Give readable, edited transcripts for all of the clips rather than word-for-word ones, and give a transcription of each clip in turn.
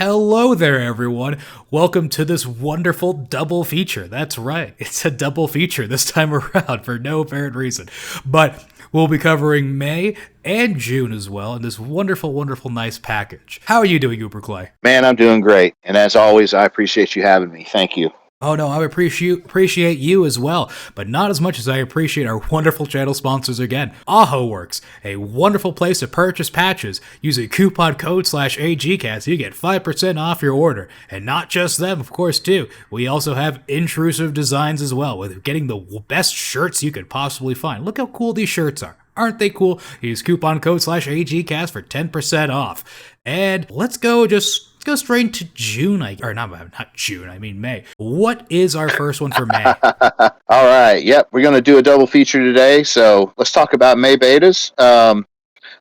Hello there, everyone. Welcome to this wonderful double feature. That's right, it's a double feature this time around for no apparent reason. But we'll be covering May and June as well in this wonderful, wonderful, nice package. How are you doing, UberClay? Man, I'm doing great. And as always, I appreciate you having me. Thank you. Oh no, I appreciate you as well, but not as much as I appreciate our wonderful channel sponsors again. AhoWorks, a wonderful place to purchase patches. Using coupon code /AGCast, you get 5% off your order. And not just them, of course, too. We also have Intrusive Designs as well, with getting the best shirts you could possibly find. Look how cool these shirts are. Aren't they cool? Use coupon code /AGCast for 10% off. And let's go straight into June, or not June, I mean May. What is our first one for May? All right, yep, we're going to do a double feature today, so let's talk about May betas.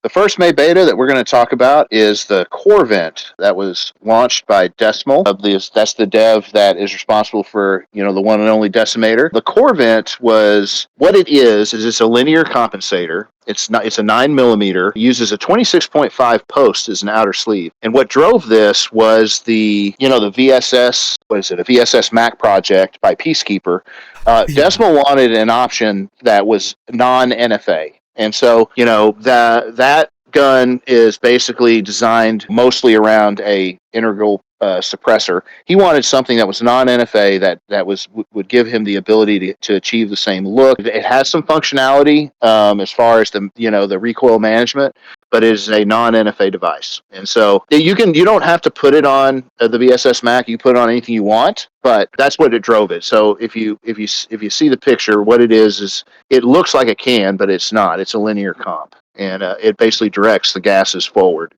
The first May beta that we're going to talk about is the CoreVent that was launched by Decimal. That's the dev that is responsible for, the one and only Decimator. The CoreVent was, what it is it's a linear compensator. It's a 9mm, uses a 26.5 post as an outer sleeve. And what drove this was the VSS, a VSS Mac project by Peacekeeper. Decimal wanted an option that was non-NFA. And so, that gun is basically designed mostly around a integral suppressor. He wanted something that was non-NFA that would give him the ability to achieve the same look. It has some functionality as far as the recoil management, but it is a non-NFA device. And so you don't have to put it on the VSS Mac. You put it on anything you want, but that's what it drove it. So if you see the picture, what it is it looks like a can, but it's not. It's a linear comp, and it basically directs the gases forward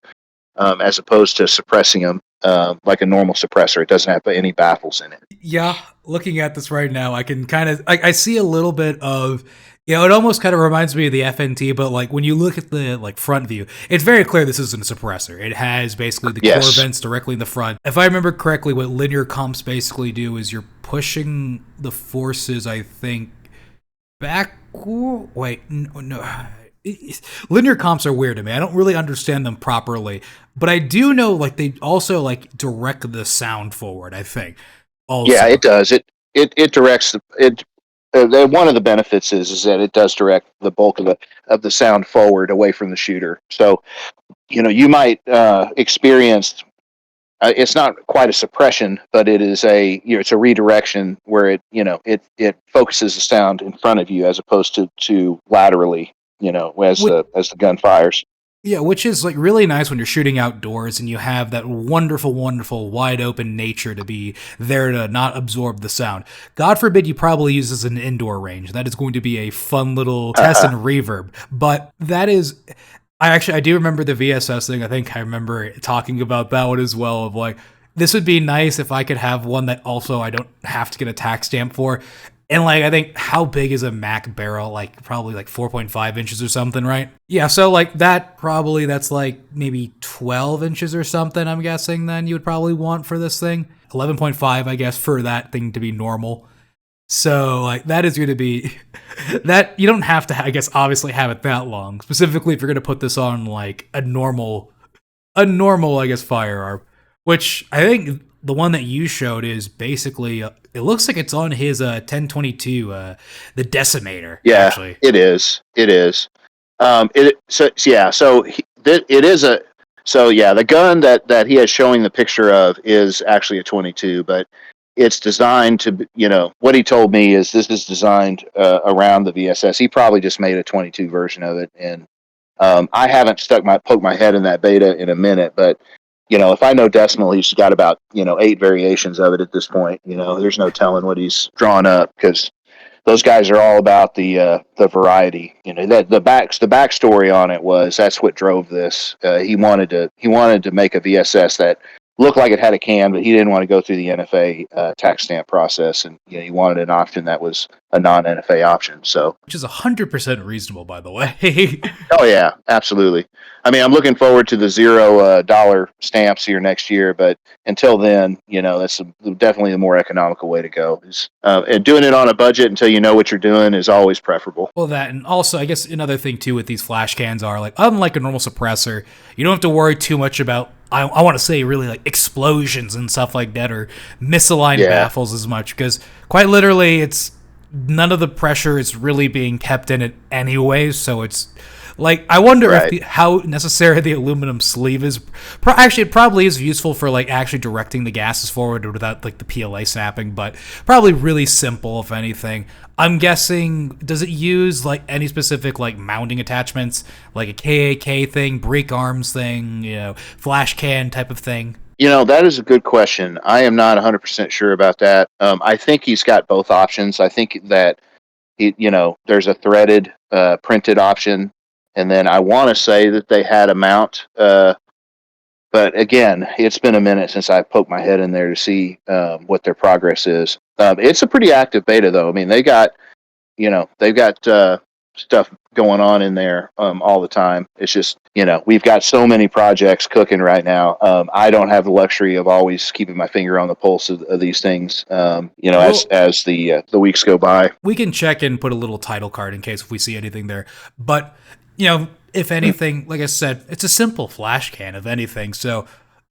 as opposed to suppressing them like a normal suppressor. It doesn't have any baffles in it. Yeah, looking at this right now, I can kind of I see a little bit of. It almost kind of reminds me of the FNT, but when you look at the front view, it's very clear this isn't a suppressor. It has basically the core vents directly in the front. If I remember correctly, what linear comps basically do is you're pushing the forces, I think, back. Wait, no. Linear comps are weird to me. I don't really understand them properly, but I do know they also direct the sound forward, I think. Also. Yeah, it does. It directs it. One of the benefits is that it does direct the bulk of the sound forward away from the shooter. So, you might experience. It's not quite a suppression, but it is it's a redirection where it focuses the sound in front of you as opposed to laterally. As the gun fires. Yeah, which is really nice when you're shooting outdoors and you have that wonderful, wonderful wide open nature to be there to not absorb the sound. God forbid you probably use this in an indoor range. That is going to be a fun little test and reverb. But that is, I do remember the VSS thing. I think I remember talking about that one as well of this would be nice if I could have one that also I don't have to get a tax stamp for. And I think, how big is a Mac barrel? Probably 4.5 inches or something, right? Yeah, so that's maybe 12 inches or something, I'm guessing, then you would probably want for this thing. 11.5, I guess, for that thing to be normal. So, that is going to be, that, you don't have to, I guess, obviously have it that long. Specifically if you're going to put this on, a normal, I guess, firearm. Which, I think, the one that you showed is basically, it looks like it's on his 1022, the Decimator. Yeah, actually. It is. The gun that he is showing the picture of is actually a 22, but it's designed to, what he told me is this is designed around the VSS. He probably just made a 22 version of it, and I haven't poked my head in that beta in a minute, but if I know Decimal, he's got about 8 variations of it at this point. There's no telling what he's drawn up because those guys are all about the variety. The backstory on it was that's what drove this. He wanted to make a VSS that looked like it had a can, but he didn't want to go through the NFA tax stamp process, and he wanted an option that was a non-NFA option. So, which is 100% reasonable, by the way. Oh yeah, absolutely. I mean, I'm looking forward to the $0 stamps here next year, but until then, that's definitely the more economical way to go. And doing it on a budget until you know what you're doing is always preferable. Well, that, and also, I guess another thing too with these flash cans are unlike a normal suppressor, you don't have to worry too much about I want to say really like explosions and stuff like that, or misaligned Yeah. baffles as much, because quite literally it's none of the pressure is really being kept in it anyway, so it's like, I wonder if Right. how necessary the aluminum sleeve is. Actually, it probably is useful for like actually directing the gases forward without like the PLA snapping, but probably really simple if anything. I'm guessing, does it use like any specific like mounting attachments, like a KAK thing, break arms thing, flash can type of thing? That is a good question. I am not 100% sure about that. I think he's got both options. I think that there's a threaded printed option, and then I want to say that they had a mount. But again, it's been a minute since I poked my head in there to see what their progress is. It's a pretty active beta, though. I mean, they've got stuff going on in there all the time. It's just, we've got so many projects cooking right now. I don't have the luxury of always keeping my finger on the pulse of these things. Well, As the weeks go by. we can check and put a little title card in case if we see anything there. But, if anything, like I said, it's a simple flash can, if anything. So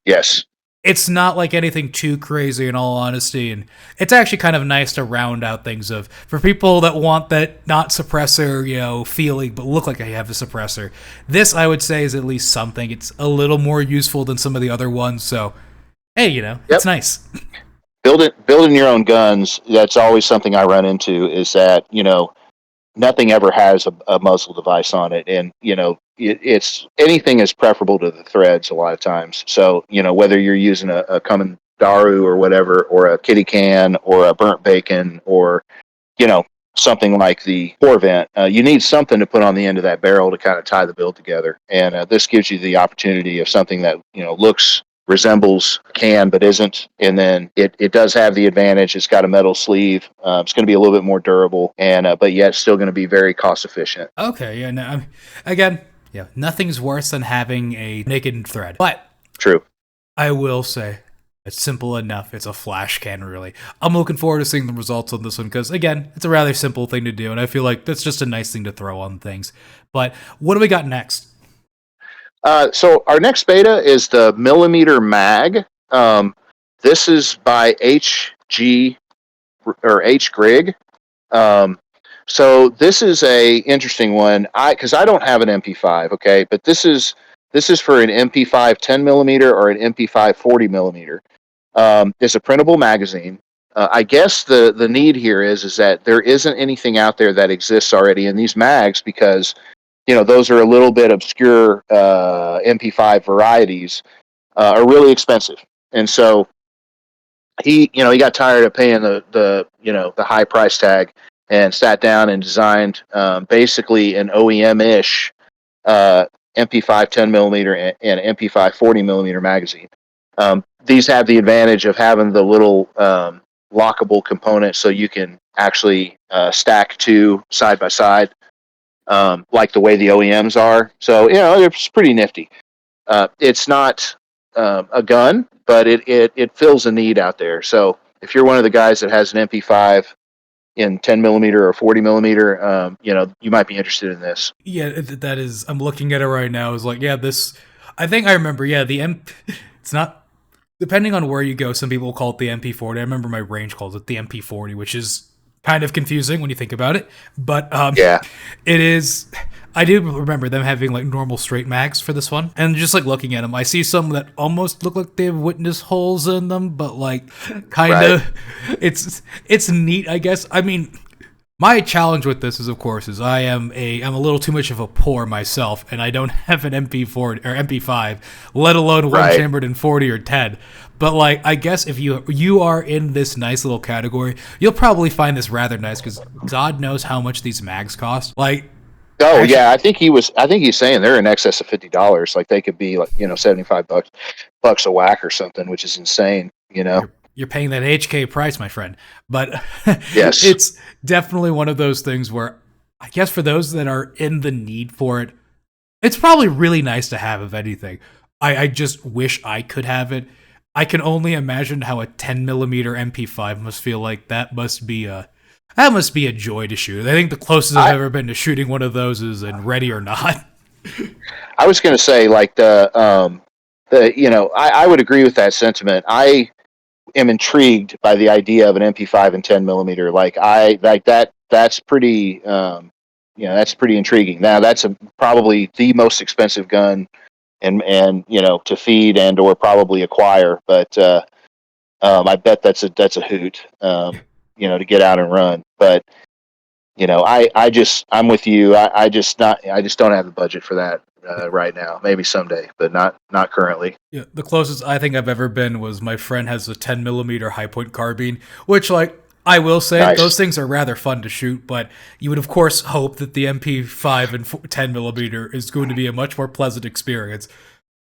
Yes. it's not like anything too crazy, in all honesty. And it's actually kind of nice to round out things for people that want that not suppressor, feeling, but look like they have a suppressor. This, I would say, is at least something. It's a little more useful than some of the other ones. So, hey, it's Yep. nice. Building your own guns. That's always something I run into. Is that nothing ever has a muzzle device on it, and it's anything is preferable to the threads a lot of times. So whether you're using a Daru or whatever, or a kitty can, or a burnt bacon, or something like the CoreVent, you need something to put on the end of that barrel to kind of tie the build together. And this gives you the opportunity of something that resembles a can but isn't, and then it does have the advantage. It's got a metal sleeve. It's going to be a little bit more durable, and but yet still going to be very cost efficient. Okay, yeah, no, again, yeah, nothing's worse than having a naked thread. But True. I will say, it's simple enough. It's a flash can, really. I'm looking forward to seeing the results on this one because, again, it's a rather simple thing to do, and I feel like that's just a nice thing to throw on things. But what do we got next? So our next beta is the MillimeterMag. This is by HGreg. So this is a interesting one. Because I don't have an MP5, okay, but this is for an MP5 10 millimeter or an MP5 40 millimeter. It's a printable magazine. I guess the need here is that there isn't anything out there that exists already in these mags, because those are a little bit obscure MP5 varieties, are really expensive, and so he got tired of paying the high price tag, and sat down and designed basically an OEM-ish MP5 10 millimeter and MP5 40 millimeter magazine. These have the advantage of having the little lockable components, so you can actually stack two side by side, like the way the OEMs are. So it's pretty nifty. It's not a gun, but it fills a need out there. So if you're one of the guys that has an MP5 in 10 millimeter or 40 millimeter, you might be interested in this. Yeah, that is. I'm looking at it right now. It's like, yeah, this. I think I remember. Yeah, it's not. Depending on where you go, some people call it the MP40. I remember my range calls it the MP40, which is kind of confusing when you think about it. But Yeah. it is. I do remember them having like normal straight mags for this one, and just like looking at them, I see some that almost look like they have witness holes in them, but like kind of. Right. It's neat, I guess. I mean, my challenge with this is, of course, is I'm a little too much of a poor myself, and I don't have an MP4 or MP5, let alone one Right. chambered in 40 or 10. But like, I guess if you are in this nice little category, you'll probably find this rather nice, because God knows how much these mags cost. Like, Oh actually, yeah, I think he's saying they're in excess of $50. Like they could be like $75 a whack or something, which is insane. you're paying that HK price, my friend. But Yes. it's definitely one of those things where I guess for those that are in the need for it, it's probably really nice to have, if anything. I just wish I could have it. I can only imagine how a 10 millimeter MP5 must feel like. That must be a joy to shoot. I think the closest I've ever been to shooting one of those is in Ready or Not. I was going to say, like, the I would agree with that sentiment. I am intrigued by the idea of an MP5 and 10 millimeter. Like I like that. That's pretty. That's pretty intriguing. Now that's probably the most expensive gun, and to feed and or probably acquire. But I bet that's a hoot. To get out and run. But I'm with you. I just don't have the budget for that right now. Maybe someday, but not currently. Yeah, the closest I think I've ever been was my friend has a 10 millimeter high point carbine, which, like, I will say Nice. those things are rather fun to shoot, but you would of course hope that the MP5 and 10 millimeter is going to be a much more pleasant experience.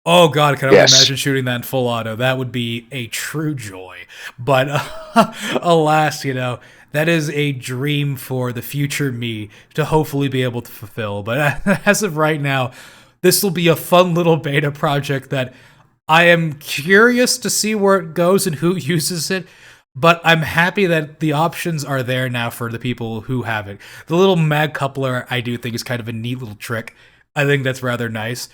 Oh god, I can only Yes. imagine shooting that in full auto. That would be a true joy. But alas, that is a dream for the future me to hopefully be able to fulfill. But as of right now, this will be a fun little beta project that I am curious to see where it goes and who uses it. But I'm happy that the options are there now for the people who have it. The little mag coupler I do think is kind of a neat little trick. I think that's rather nice.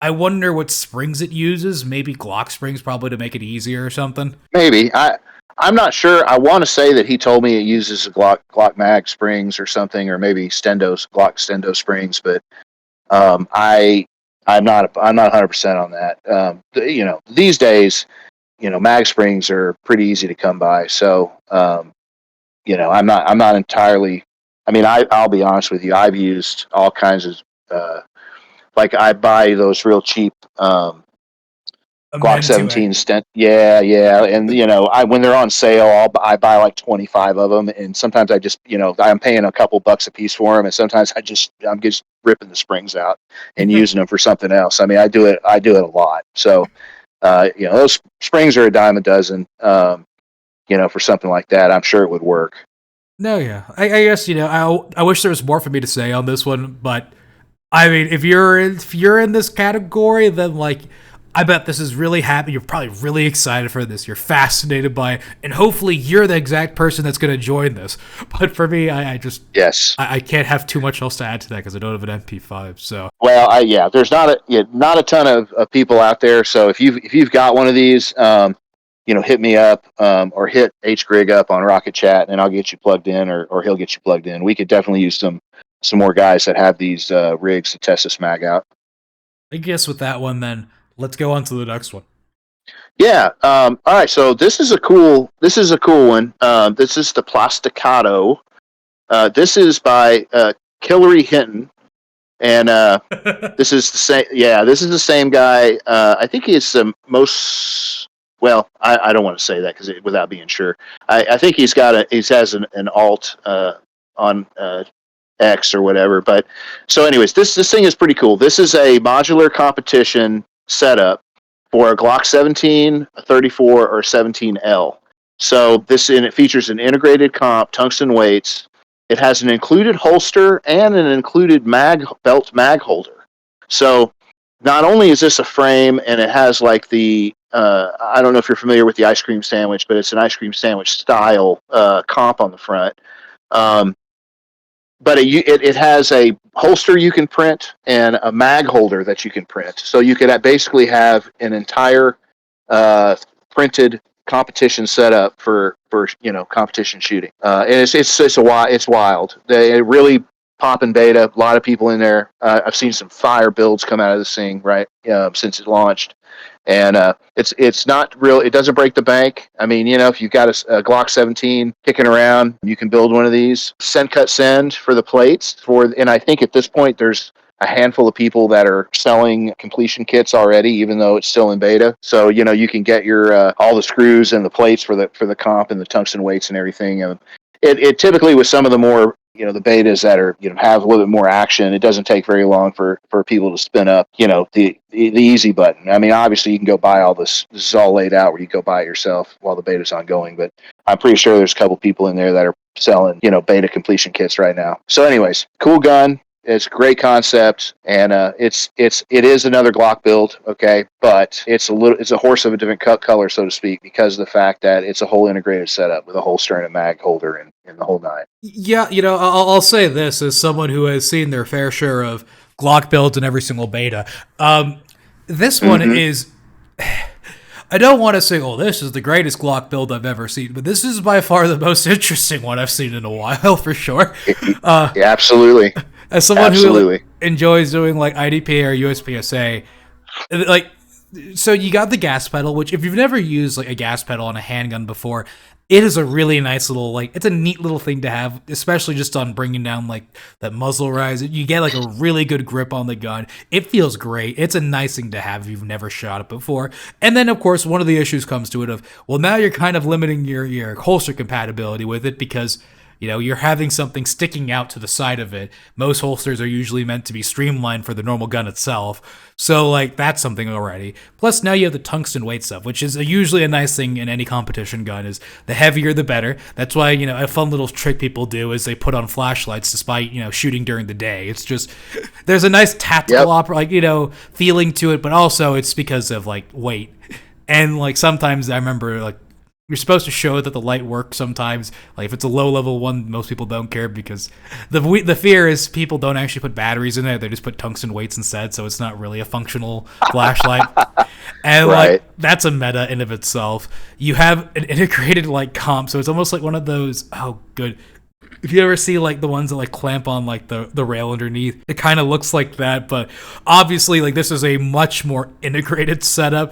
I wonder what springs it uses. Maybe Glock springs, probably to make it easier or something. Maybe. I'm not sure. I want to say that he told me it uses Glock Mag springs or something, or maybe Glock Stendo springs, but I'm not 100% on that. These days, mag springs are pretty easy to come by. So I'm not entirely. I mean, I'll be honest with you. I've used all kinds of like I buy those real cheap A Glock men to 17 stent. Yeah, yeah. And, I when they're on sale, I buy like 25 of them. And sometimes I just, I'm paying a couple bucks a piece for them. And sometimes I'm just ripping the springs out and using them for something else. I mean, I do it a lot. So, those springs are a dime a dozen, for something like that. I'm sure it would work. No, yeah. I guess, I wish there was more for me to say on this one, but I mean, if you're in this category, then, like, I bet this is really happy. You're probably really excited for this. You're fascinated by it, and hopefully you're the exact person that's going to join this. But for me, I just Yes. I can't have too much else to add to that because I don't have an MP5. So Well, there's not a ton of people out there. So if you've got one of these, hit me up or hit HGreg up on Rocket Chat, and I'll get you plugged in, or he'll get you plugged in. We could definitely use some more guys that have these rigs to test this mag out. I guess with that one, then let's go on to the next one. Yeah. All right. So this is a cool one. This is the Plasticatto. This is by Clillory Hinten, and this is the same. Yeah, this is the same guy. I think he's the most. Well, I don't want to say that without being sure. I think he has an alt on X or whatever. But so, anyways, this thing is pretty cool. This is a modular competition setup for a Glock 17, a 34, or 17L. So it features an integrated comp, tungsten weights. It has an included holster and an included belt mag holder. So not only is this a frame, and it has like the I don't know if you're familiar with the ice cream sandwich, but it's an ice cream sandwich style comp on the front. Um, but it has a holster you can print and a mag holder that you can print. So you could basically have an entire printed competition setup for competition shooting. And it's wild. They really popping beta. A lot of people in there. I've seen some fire builds come out of this thing right since it launched. And it's not real. It doesn't break the bank. I mean, if you've got a Glock 17 kicking around, you can build one of these. Send for the plates and I think at this point there's a handful of people that are selling completion kits already, even though it's still in beta. So you can get your all the screws and the plates for the comp and the tungsten weights and everything. And it typically with some of the more the betas that are have a little bit more action, it doesn't take very long for people to spin up the easy button. I mean, obviously you can go buy all this. This is all laid out where you go buy it yourself while the beta's ongoing. But I'm pretty sure there's a couple people in there that are selling beta completion kits right now. So, anyways, cool gun. It's a great concept, and it is another Glock build, okay, but it's a horse of a different color, so to speak, because of the fact that it's a whole integrated setup with a holster and a mag holder and the whole nine. Yeah, I'll say this as someone who has seen their fair share of Glock builds in every single beta. This one Mm-hmm. is I don't want to say, oh, this is the greatest Glock build I've ever seen, but this is by far the most interesting one I've seen in a while, for sure. Yeah, absolutely. As someone who Absolutely. enjoys doing like IDP or USPSA, like, so you got the gas pedal, which if you've never used like a gas pedal on a handgun before, it is a really nice little, like, it's a neat little thing to have, especially just on bringing down like that muzzle rise. You get like a really good grip on the gun. It feels great. It's a nice thing to have if you've never shot it before. And then of course one of the issues comes to it of, well, now you're kind of limiting your holster compatibility with it because, you know, you're having something sticking out to the side of it. Most holsters are usually meant to be streamlined for the normal gun itself. So, like, that's something already. Plus, now you have the tungsten weight stuff, which is usually a nice thing in any competition gun, is the heavier the better. That's why, you know, a fun little trick people do is they put on flashlights despite, you know, shooting during the day. It's just, there's a nice tactical, like, you know, feeling to it, but also it's because of, like, weight. And, like, sometimes I remember, like, you're supposed to show that the light works sometimes. Like if it's a low level one, most people don't care because the fear is people don't actually put batteries in it. They just put tungsten weights instead, so it's not really a functional flashlight. And like that's a meta in of itself. You have an integrated like comp, so it's almost like one of those. Oh, good. If you ever see like the ones that like clamp on like the rail underneath, it kind of looks like that. But obviously, like this is a much more integrated setup.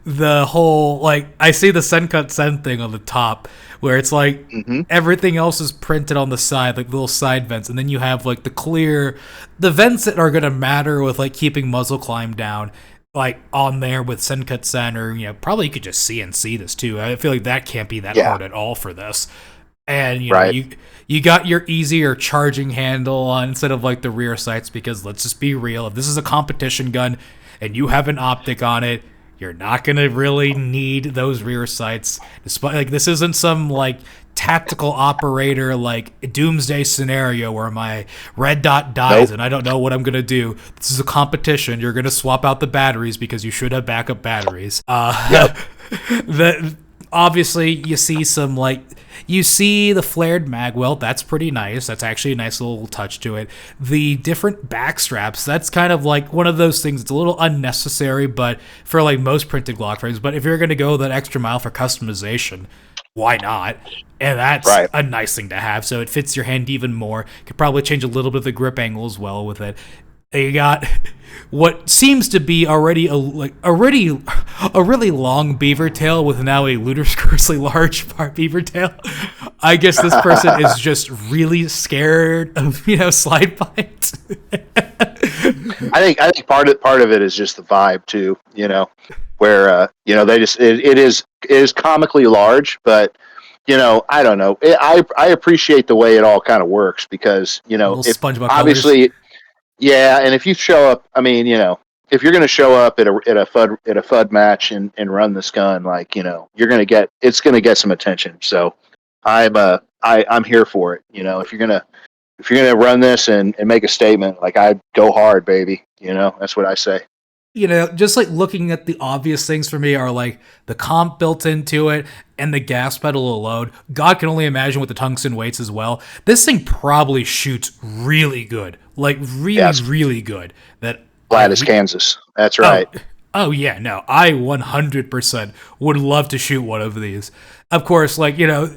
The whole, like, I see the Sen Cut Sen thing on the top where it's like everything else is printed on the side, like little side vents, and then you have like the vents that are going to matter with like keeping muzzle climb down, like on there with Sen Cut Sen, or, you know, probably you could just CNC this too. I feel like that can't be that hard at all for this. And, you know, you got your easier charging handle on instead of like the rear sights, because let's just be real, if this is a competition gun and you have an optic on it, you're not going to really need those rear sights. Despite, like, this isn't some, like, tactical operator, like, doomsday scenario where my red dot dies and I don't know what I'm going to do. This is a competition. You're going to swap out the batteries because you should have backup batteries. Obviously, you see some, like, you see the flared mag. Well, that's pretty nice. That's actually a nice little touch to it. The different back straps, that's kind of like one of those things. It's a little unnecessary, but for like most printed Glock frames. But if you're going to go that extra mile for customization, why not? And that's a nice thing to have. So it fits your hand even more. Could probably change a little bit of the grip angle as well with it. You got what seems to be already a really long beaver tail with now a ludicrously large beaver tail. I guess this person is just really scared of, you know, slide bites. I think part of it is just the vibe too. You know, where you know, they just it is comically large, but you know, I don't know. I appreciate the way it all kind of works because, you know, if obviously. Colors. Yeah, and if you show up, I mean, you know, if you're going to show up at a FUD match and run this gun, like, you know, it's going to get some attention. So I'm here for it. You know, if you're gonna run this and make a statement, like, I go hard, baby. You know, that's what I say. You know, just like looking at the obvious things for me are like the comp built into it and the gas pedal alone. God can only imagine with the tungsten weights as well. This thing probably shoots really good, like really good. That flat as Kansas. That's right. Oh yeah, no, I 100% would love to shoot one of these. Of course, like, you know,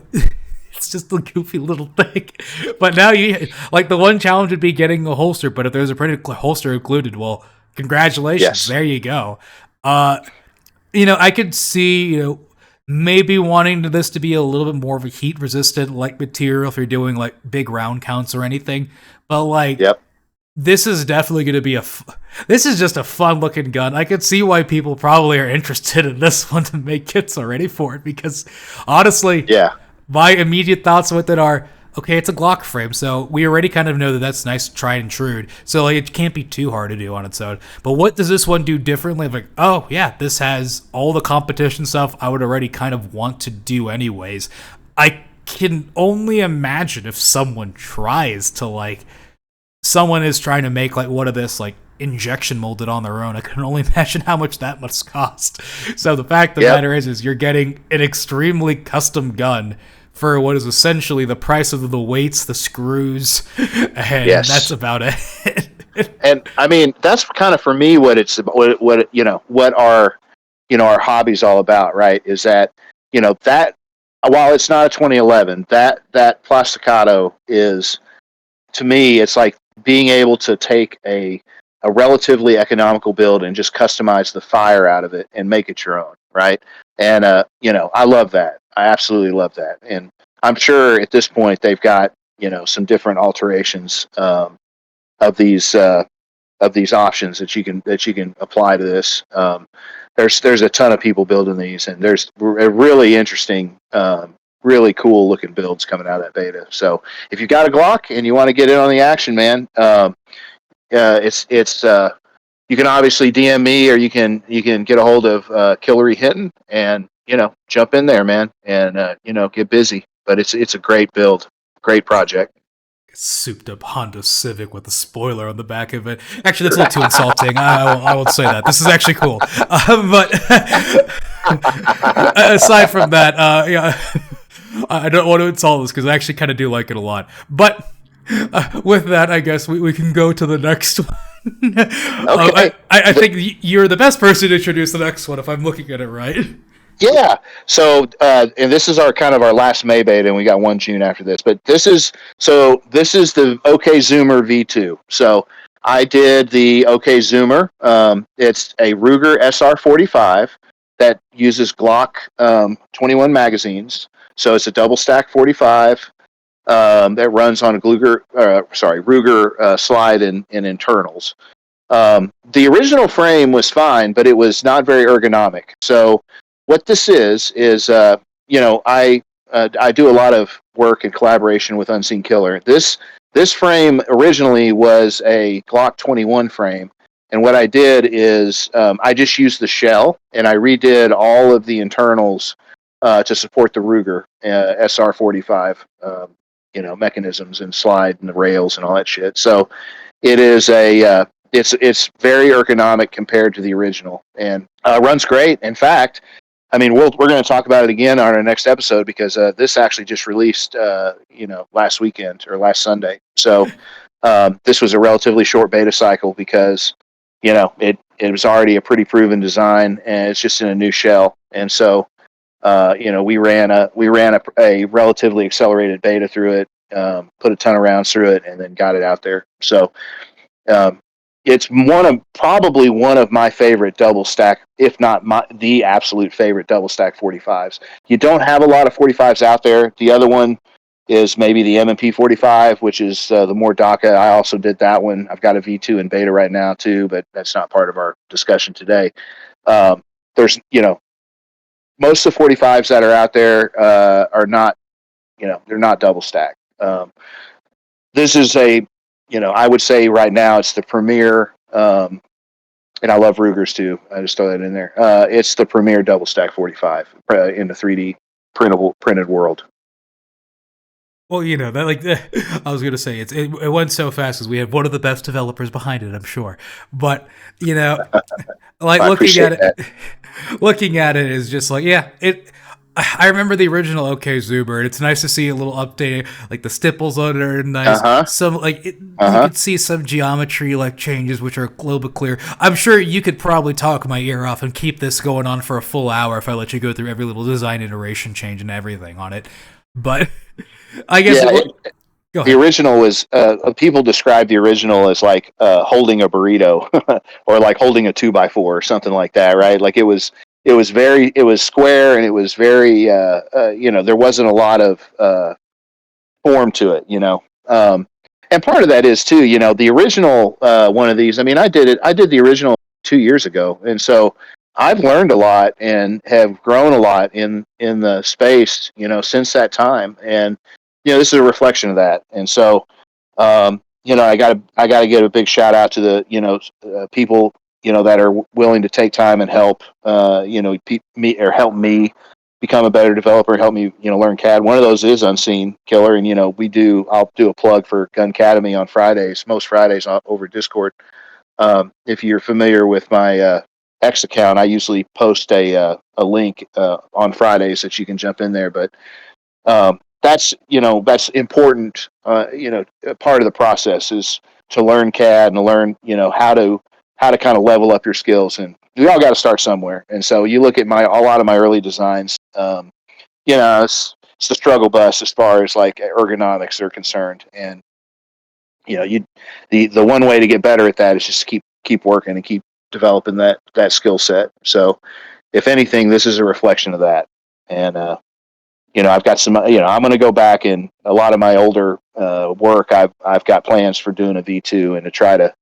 it's just a goofy little thing. But now you like the one challenge would be getting a holster. But if there's a printed holster included, well, congratulations. Yes. There you go. You know, I could see, you know, maybe wanting this to be a little bit more of a heat resistant like material if you're doing like big round counts or anything. But like, this is definitely going to be this is just a fun looking gun. I could see why people probably are interested in this one to make kits already for it, because honestly, my immediate thoughts with it are, okay, it's a Glock frame, so we already kind of know that that's nice, tried and true. So like, it can't be too hard to do on its own. But what does this one do differently? Like, oh yeah, this has all the competition stuff I would already kind of want to do anyways. I can only imagine if someone tries to like, someone is trying to make like one of this like injection molded on their own. I can only imagine how much that must cost. So the fact of the matter is you're getting an extremely custom gun for what is essentially the price of the weights, the screws, and that's about it. And I mean, that's kind of for me what you know, what our our hobby's all about, right? Is that, that while it's not a 2011, that Plasticatto is, to me, it's like being able to take a relatively economical build and just customize the fire out of it and make it your own, right? And I love that. I absolutely love that. And I'm sure at this point they've got some different alterations of these options that you can apply to this. There's a ton of people building these, and there's a really interesting, really cool looking builds coming out of that beta. So if you've got a Glock and you want to get in on the action, man, it's you can obviously DM me, or you can get a hold of Clillory Hinten, and jump in there, man, and get busy. But it's a great build, great project. Souped up Honda Civic with a spoiler on the back of it. Actually, that's a little too insulting. I won't say that. This is actually cool. But aside from that, I don't want to insult this because I actually kind of do like it a lot. But with that, I guess we can go to the next one. Okay. I think you're the best person to introduce the next one if I'm looking at it right. Yeah. So, and this is our last May beta, and we got one June after this. But this is the OK Zoomer V2. So I did the OK Zoomer. It's a Ruger SR45 that uses Glock 21 magazines. So it's a double stack 45 that runs on a Ruger slide and internals. The original frame was fine, but it was not very ergonomic. So what this is I do a lot of work in collaboration with Unseen Killer. This frame originally was a Glock 21 frame, and what I did is I just used the shell and I redid all of the internals to support the Ruger SR45 mechanisms and slide and the rails and all that shit. So it is it's very ergonomic compared to the original, and runs great. In fact, I mean, we're going to talk about it again on our next episode, because this actually just released, last weekend or last Sunday. So this was a relatively short beta cycle because, it was already a pretty proven design, and it's just in a new shell. And so, we ran a relatively accelerated beta through it, put a ton of rounds through it, and then got it out there. So it's probably one of my favorite double stack, if not the absolute favorite double stack 45s. You don't have a lot of 45s out there. The other one is maybe the M&P 45, which is the more DACA. I also did that one. I've got a V2 in beta right now too, but that's not part of our discussion today. There's, most of the 45s that are out there are not, they're not double stack. This is I would say right now it's the premier, and I love Rugers too. I just throw that in there. It's the premier double stack 45 in the 3D printed world. Well, that I was gonna say it went so fast because we had one of the best developers behind it, I'm sure. But like looking at it is just like, yeah, it. I remember the original OK Zoomer, and it's nice to see a little update, like the stipples on it, and nice. Some you could see some geometry changes, which are a little bit clear. I'm sure you could probably talk my ear off and keep this going on for a full hour if I let you go through every little design iteration change and everything on it. But I guess the original was people describe the original as like holding a burrito or like holding a 2x4 or something like that, right? Like it was square, and it was very there wasn't a lot of form to it, and part of that is too, the original one of these. I mean, I did the original 2 years ago, and so I've learned a lot and have grown a lot in the space, since that time. And this is a reflection of that. And so I got to give a big shout out to the people that are willing to take time and help me, or help me become a better developer, help me learn CAD. One of those is Unseen Killer, and I'll do a plug for Gun Academy on Fridays, most Fridays over Discord. If you're familiar with my X account, I usually post a link on Fridays that you can jump in there. But that's important. Part of the process is to learn CAD and to learn how to kind of level up your skills. And we all got to start somewhere. And so you look at a lot of my early designs. It's the struggle bus as far as like ergonomics are concerned, and the one way to get better at that is just keep working and keep developing that skill set. So if anything, this is a reflection of that. And I've got some. I'm going to go back and a lot of my older work. I've got plans for doing a V2 and to try to,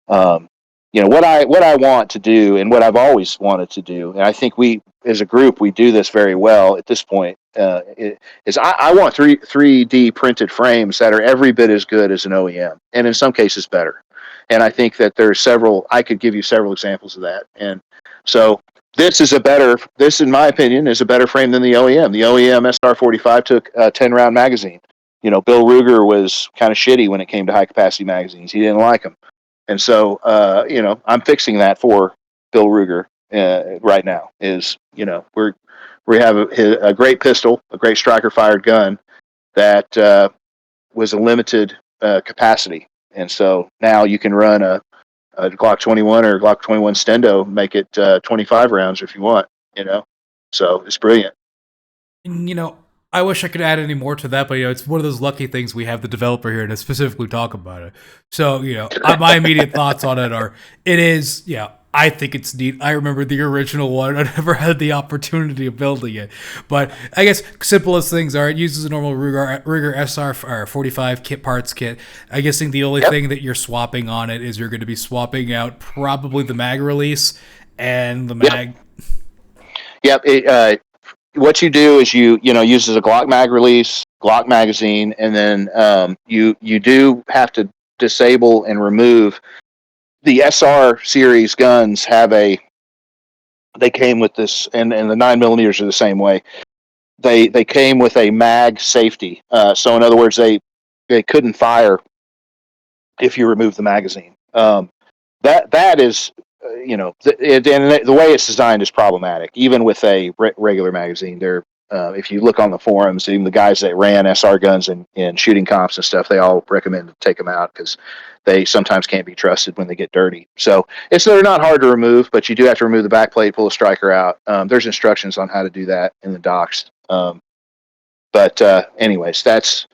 what I want to do and what I've always wanted to do. And I think we, as a group, we do this very well at this point. I want 3D printed frames that are every bit as good as an OEM, and in some cases better. And I think that there's several. I could give you several examples of that. And so this, in my opinion, is a better frame than the OEM. The OEM SR45 took a 10-round magazine. Bill Ruger was kind of shitty when it came to high capacity magazines. He didn't like them. And so, I'm fixing that for Bill Ruger right now. We have a great pistol, a great striker fired gun that was a limited capacity. And so now you can run a Glock 21 or Glock 21 Stendo, make it 25 rounds if you want, So it's brilliant. And, I wish I could add any more to that, but it's one of those lucky things we have the developer here to specifically talk about it. So, my immediate thoughts on it are, it is, I think it's neat. I remember the original one. I never had the opportunity of building it, but I guess simplest things are it uses a normal Ruger SR45 kit parts kit. I guess the only thing that you're swapping on it is you're going to be swapping out probably the mag release and the mag. Yep. What you do is uses a Glock mag release, Glock magazine, and then you do have to disable and remove the SR series guns. They came with this, and the 9mm are the same way. They came with a mag safety. So in other words, they couldn't fire if you remove the magazine. That is. The way it's designed is problematic. Even with a regular magazine, if you look on the forums, even the guys that ran SR guns in shooting comps and stuff, they all recommend to take them out because they sometimes can't be trusted when they get dirty. So they're not hard to remove, but you do have to remove the back plate, pull the striker out. There's instructions on how to do that in the docs. Anyways, that's.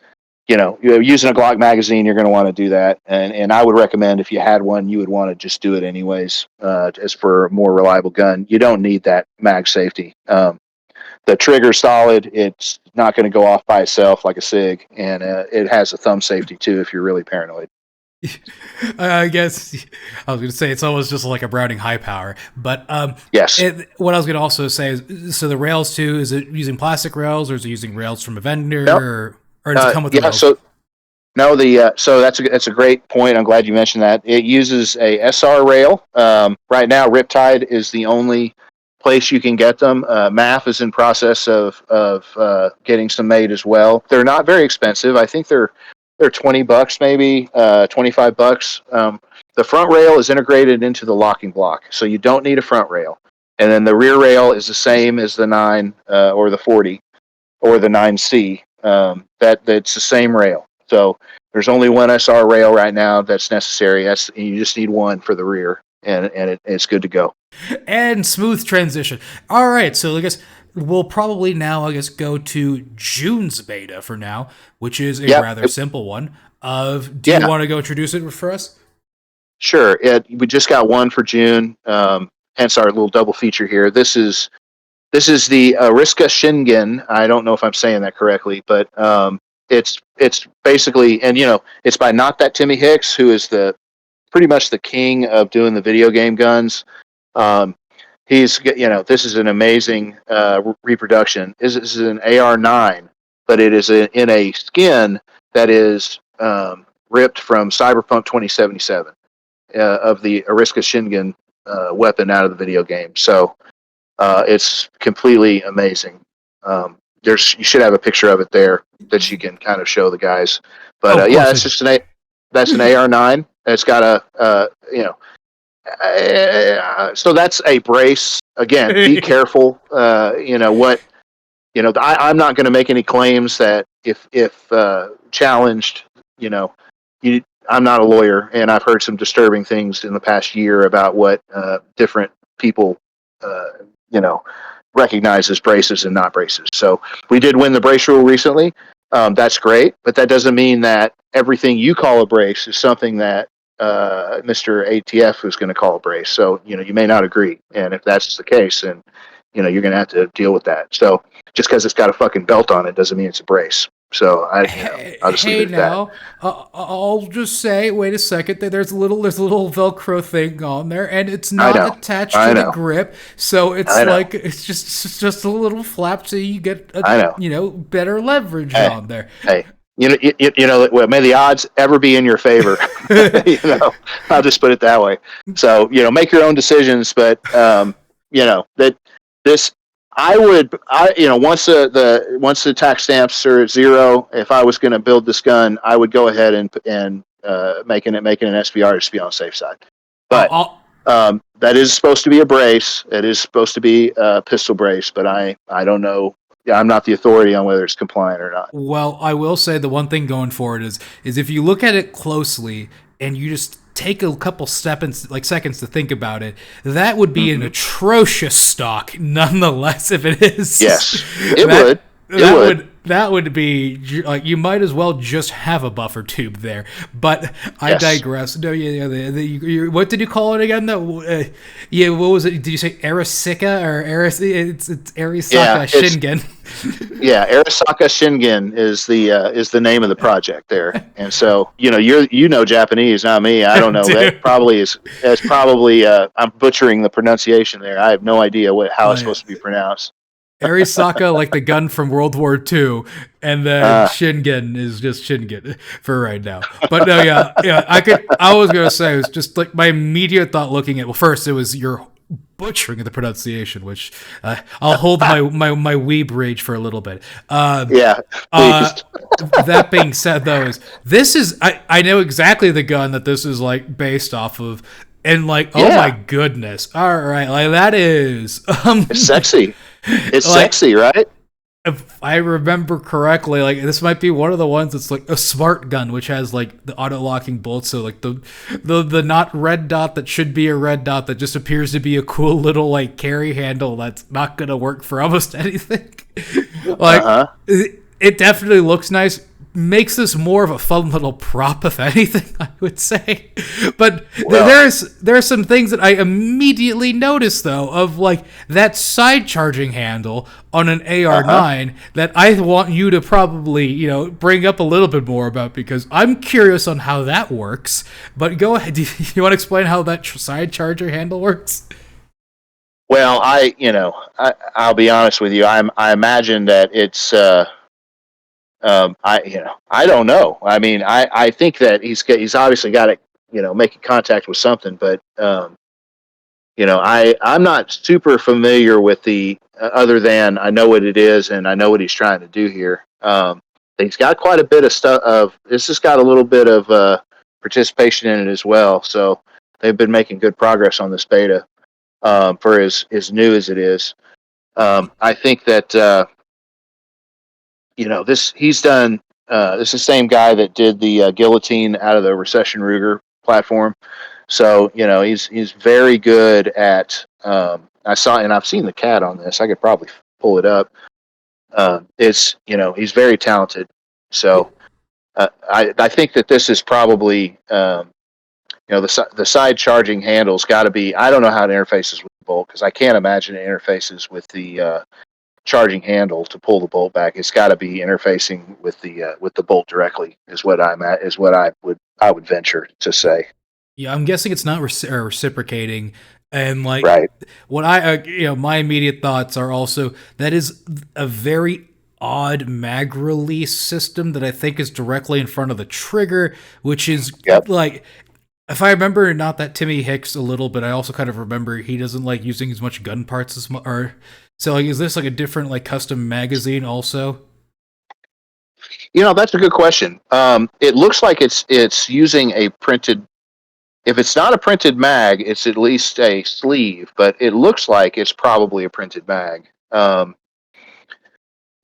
Using a Glock magazine, you're going to want to do that. And I would recommend if you had one, you would want to just do it anyways, as for a more reliable gun. You don't need that mag safety. The trigger's solid. It's not going to go off by itself like a SIG. And it has a thumb safety, too, if you're really paranoid. I guess I was going to say it's almost just like a Browning high power. But yes. What I was going to also say is, so the rails, too, is it using plastic rails or is it using rails from a vendor? Nope. Or does it come with the rails? So that's a great point. I'm glad you mentioned that. It uses a SR rail. Right now, Riptide is the only place you can get them. MAF is in process of getting some made as well. They're not very expensive. I think they're $20 maybe, $25. The front rail is integrated into the locking block, so you don't need a front rail. And then the rear rail is the same as the 9 or the 40 or the 9C. That's the same rail. So there's only one SR rail right now that's necessary. You just need one for the rear, and it's good to go. And smooth transition. All right, so I guess we'll probably now go to June's beta for now, which is a rather simple one. Do you want to go introduce it for us? Sure. We just got one for June, hence our little double feature here. This is the Arisaka Shingen. I don't know if I'm saying that correctly, but it's basically, and it's by NotThatTimmyHicks, who is pretty much the king of doing the video game guns. This is an amazing reproduction. This is an AR9, but it is in a skin that is ripped from Cyberpunk 2077 of the Arisaka Shingen weapon out of the video game. So. It's completely amazing. You should have a picture of it there that you can kind of show the guys. But that's an AR9. It's got so that's a brace. Again, be careful. I'm not going to make any claims that if challenged, I'm not a lawyer, and I've heard some disturbing things in the past year about what different people, uh, you know, recognize as braces and not braces. So we did win the brace rule recently. That's great, but that doesn't mean that everything you call a brace is something that Mr. ATF is going to call a brace. So, you may not agree. And if that's the case, then, you're going to have to deal with that. So just because it's got a fucking belt on it doesn't mean it's a brace. So I'll just leave Hey it at that. now, I'll just say, wait a second. There's a little Velcro thing on there, and it's I not know. attached I to the know. grip, so it's I know. like it's just a little flap, so you get I know. better leverage Hey, on there. hey. May the odds ever be in your favor. I'll just put it that way. So, make your own decisions, but that this once the tax stamps are at zero, if I was going to build this gun, I would go ahead and making an SBR just to be on the safe side. But I'll, that is supposed to be a brace. It is supposed to be a pistol brace, but I don't know. Yeah, I'm not the authority on whether it's compliant or not. Well, I will say the one thing going forward is if you look at it closely and you just take a couple seconds to think about it, that would be an Mm-hmm. atrocious stock, nonetheless. If it is, Yes, it that, would. It that would. would be like you might as well just have a buffer tube there. But I Yes. digress. No, what did you call it again? Though, yeah, what was it? Did you say Arisaka or It's Arisaka Yeah, Shingen. Yeah, Arisaka Shingen is the name of the project there, and so Japanese, not me. I don't know. That probably is. That's probably I'm butchering the pronunciation there. I have no idea how it's supposed to be pronounced. Arisaka, like the gun from World War II, and then Shingen is just Shingen for right now. But no, yeah. I was gonna say it was just like my immediate thought looking at. Well, first it was your butchering of the pronunciation, which I'll hold my weeb rage for a little bit. Yeah, please. That being said, though, I know exactly the gun that this is like based off of. And like, oh Yeah. my goodness! All right, like that is It's sexy. It's like, sexy, right? if I remember correctly, like this might be one of the ones that's like a smart gun, which has like the auto locking bolts. So like the not red dot that should be a red dot that just appears to be a cool little like carry handle that's not gonna work for almost anything. Like it definitely looks nice. Makes this more of a fun little prop, if anything, I would say. But there are some things that I immediately noticed, though, of like that side charging handle on an AR9 that I want you to probably, bring up a little bit more about because I'm curious on how that works. But go ahead. Do you want to explain how that side charger handle works? Well, I'll be honest with you. I imagine that it's. I don't know. I mean, I think that he's obviously got it, making contact with something, but I'm not super familiar with the other than I know what it is and I know what he's trying to do here. He's got quite a bit of stuff. This has got a little bit of participation in it as well. So they've been making good progress on this beta for as new as it is. I think that. He's done. This is the same guy that did the guillotine out of the Recession Ruger platform. So he's very good at. I've seen the CAD on this. I could probably pull it up. He's very talented. So I think that this is probably the side charging handle's got to be. I don't know how it interfaces with the bolt because I can't imagine it interfaces with the charging handle to pull the bolt back. It's got to be interfacing with the bolt directly. Is what I would venture to say. Yeah, I'm guessing it's not reciprocating. And like Right. what my immediate thoughts are also that is a very odd mag release system that I think is directly in front of the trigger, which is Yep. like if I remember not that Timmy Hicks a little bit, I also kind of remember he doesn't like using as much gun parts as much. Or so like, is this like a different like custom magazine also? That's a good question. It looks like it's using a printed. If it's not a printed mag, it's at least a sleeve, but it looks like it's probably a printed mag. That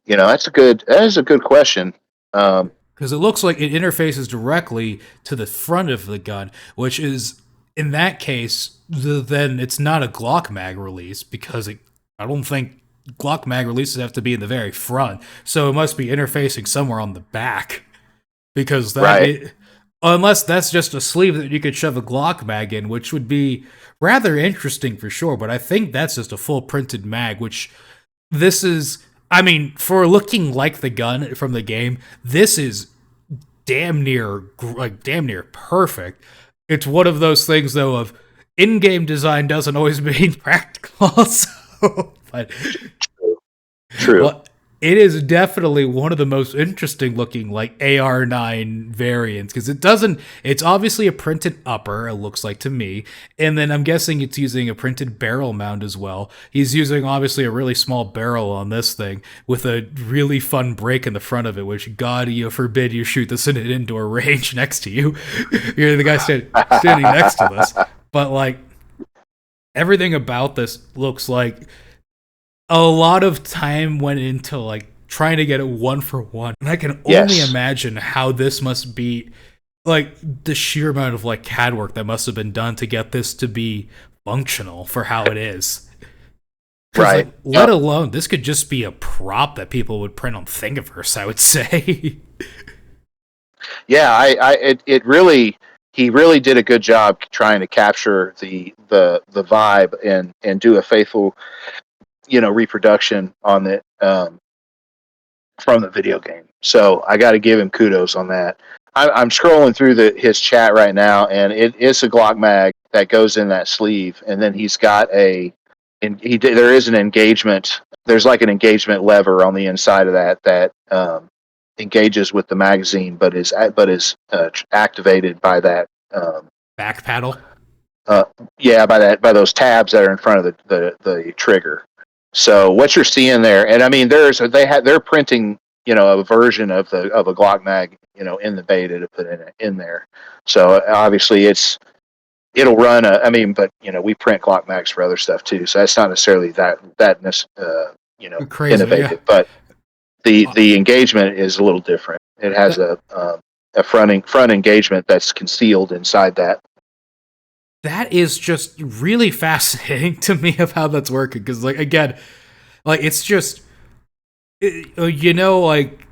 is a good question. Because it looks like it interfaces directly to the front of the gun, which is in that case, then it's not a Glock mag release because I don't think Glock mag releases have to be in the very front, so it must be interfacing somewhere on the back because Right. unless that's just a sleeve that you could shove a Glock mag in, which would be rather interesting for sure. But I think that's just a full printed mag, which this is. I mean, for looking like the gun from the game, this is damn near perfect. It's one of those things though of in-game design doesn't always mean practical. So, but True. well, it is definitely one of the most interesting looking like AR9 variants because it doesn't. It's obviously a printed upper. It looks like to me, and then I'm guessing it's using a printed barrel mount as well. He's using obviously a really small barrel on this thing with a really fun break in the front of it, which God you forbid you shoot this in an indoor range next to you. You're the guy standing next to this, but like everything about this looks like a lot of time went into like trying to get it one for one. And I can only Yes. imagine how this must be like the sheer amount of like CAD work that must have been done to get this to be functional for how it is. Because like Right. let alone this could just be a prop that people would print on Thingiverse, I would say. Yeah, it really, he really did a good job trying to capture the vibe and do a faithful, reproduction on it from the video game. So I got to give him kudos on that. I'm scrolling through his chat right now, and it's a Glock mag that goes in that sleeve, and then he's got there is an engagement. There's like an engagement lever on the inside of that engages with the magazine, but is activated by that. Back paddle. Yeah, by those tabs that are in front of the trigger. So what you're seeing there, and I mean, they're printing, a version of a Glock mag, in the beta to put in there. So obviously it'll run. But we print Glock mags for other stuff too. So that's not necessarily that Crazy, yeah. innovative, but the engagement is a little different. It has That, a front engagement that's concealed inside that. that is just really fascinating to me of how that's working. Because like again, like it's just like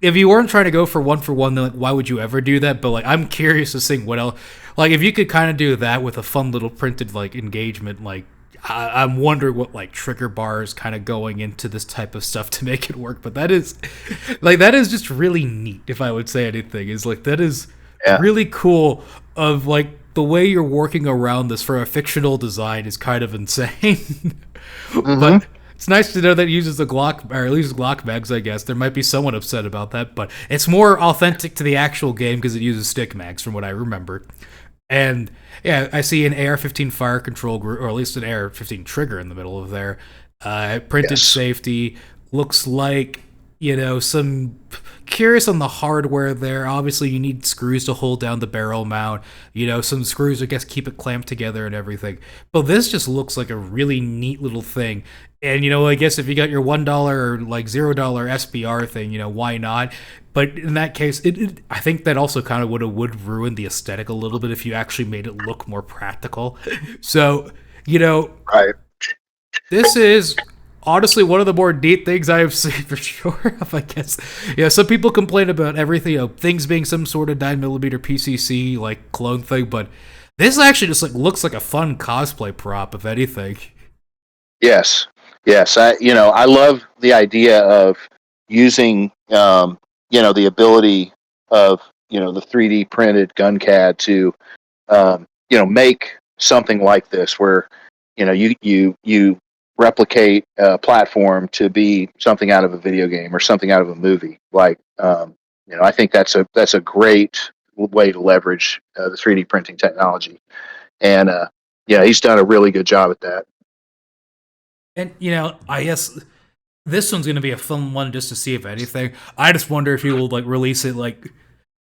if you weren't trying to go for one, then like why would you ever do that? But like I'm curious to see what else. Like if you could kind of do that with a fun little printed like engagement, like I'm wondering what like trigger bars kind of going into this type of stuff to make it work. But that is just really neat. If I would say anything, is like that is Yeah. really cool. Of like the way you're working around this for a fictional design is kind of insane. Mm-hmm. But it's nice to know that it uses the Glock, or at least Glock mags, I guess. There might be someone upset about that, but it's more authentic to the actual game because it uses stick mags, from what I remember. And yeah, I see an AR-15 fire control group, or at least an AR-15 trigger in the middle of there. Printed Yes. safety looks like some curious on the hardware there. Obviously, you need screws to hold down the barrel mount. Some screws, I guess, keep it clamped together and everything. But this just looks like a really neat little thing. And I guess if you got your $1 or like $0 SBR thing, why not? But in that case, I think that also kind of would ruin the aesthetic a little bit if you actually made it look more practical. So, Right. this is honestly one of the more neat things I have seen for sure. I guess, some people complain about everything, things being some sort of 9mm PCC like clone thing, but this actually just like looks like a fun cosplay prop, if anything. Yes. Yes. I love the idea of using, the ability of, the 3D printed gun CAD to, make something like this where, you replicate a platform to be something out of a video game or something out of a movie. Like, I think that's a great way to leverage the 3D printing technology. And, yeah, he's done a really good job at that. And I guess this one's gonna be a fun one just to see if anything. I just wonder if he will like release it like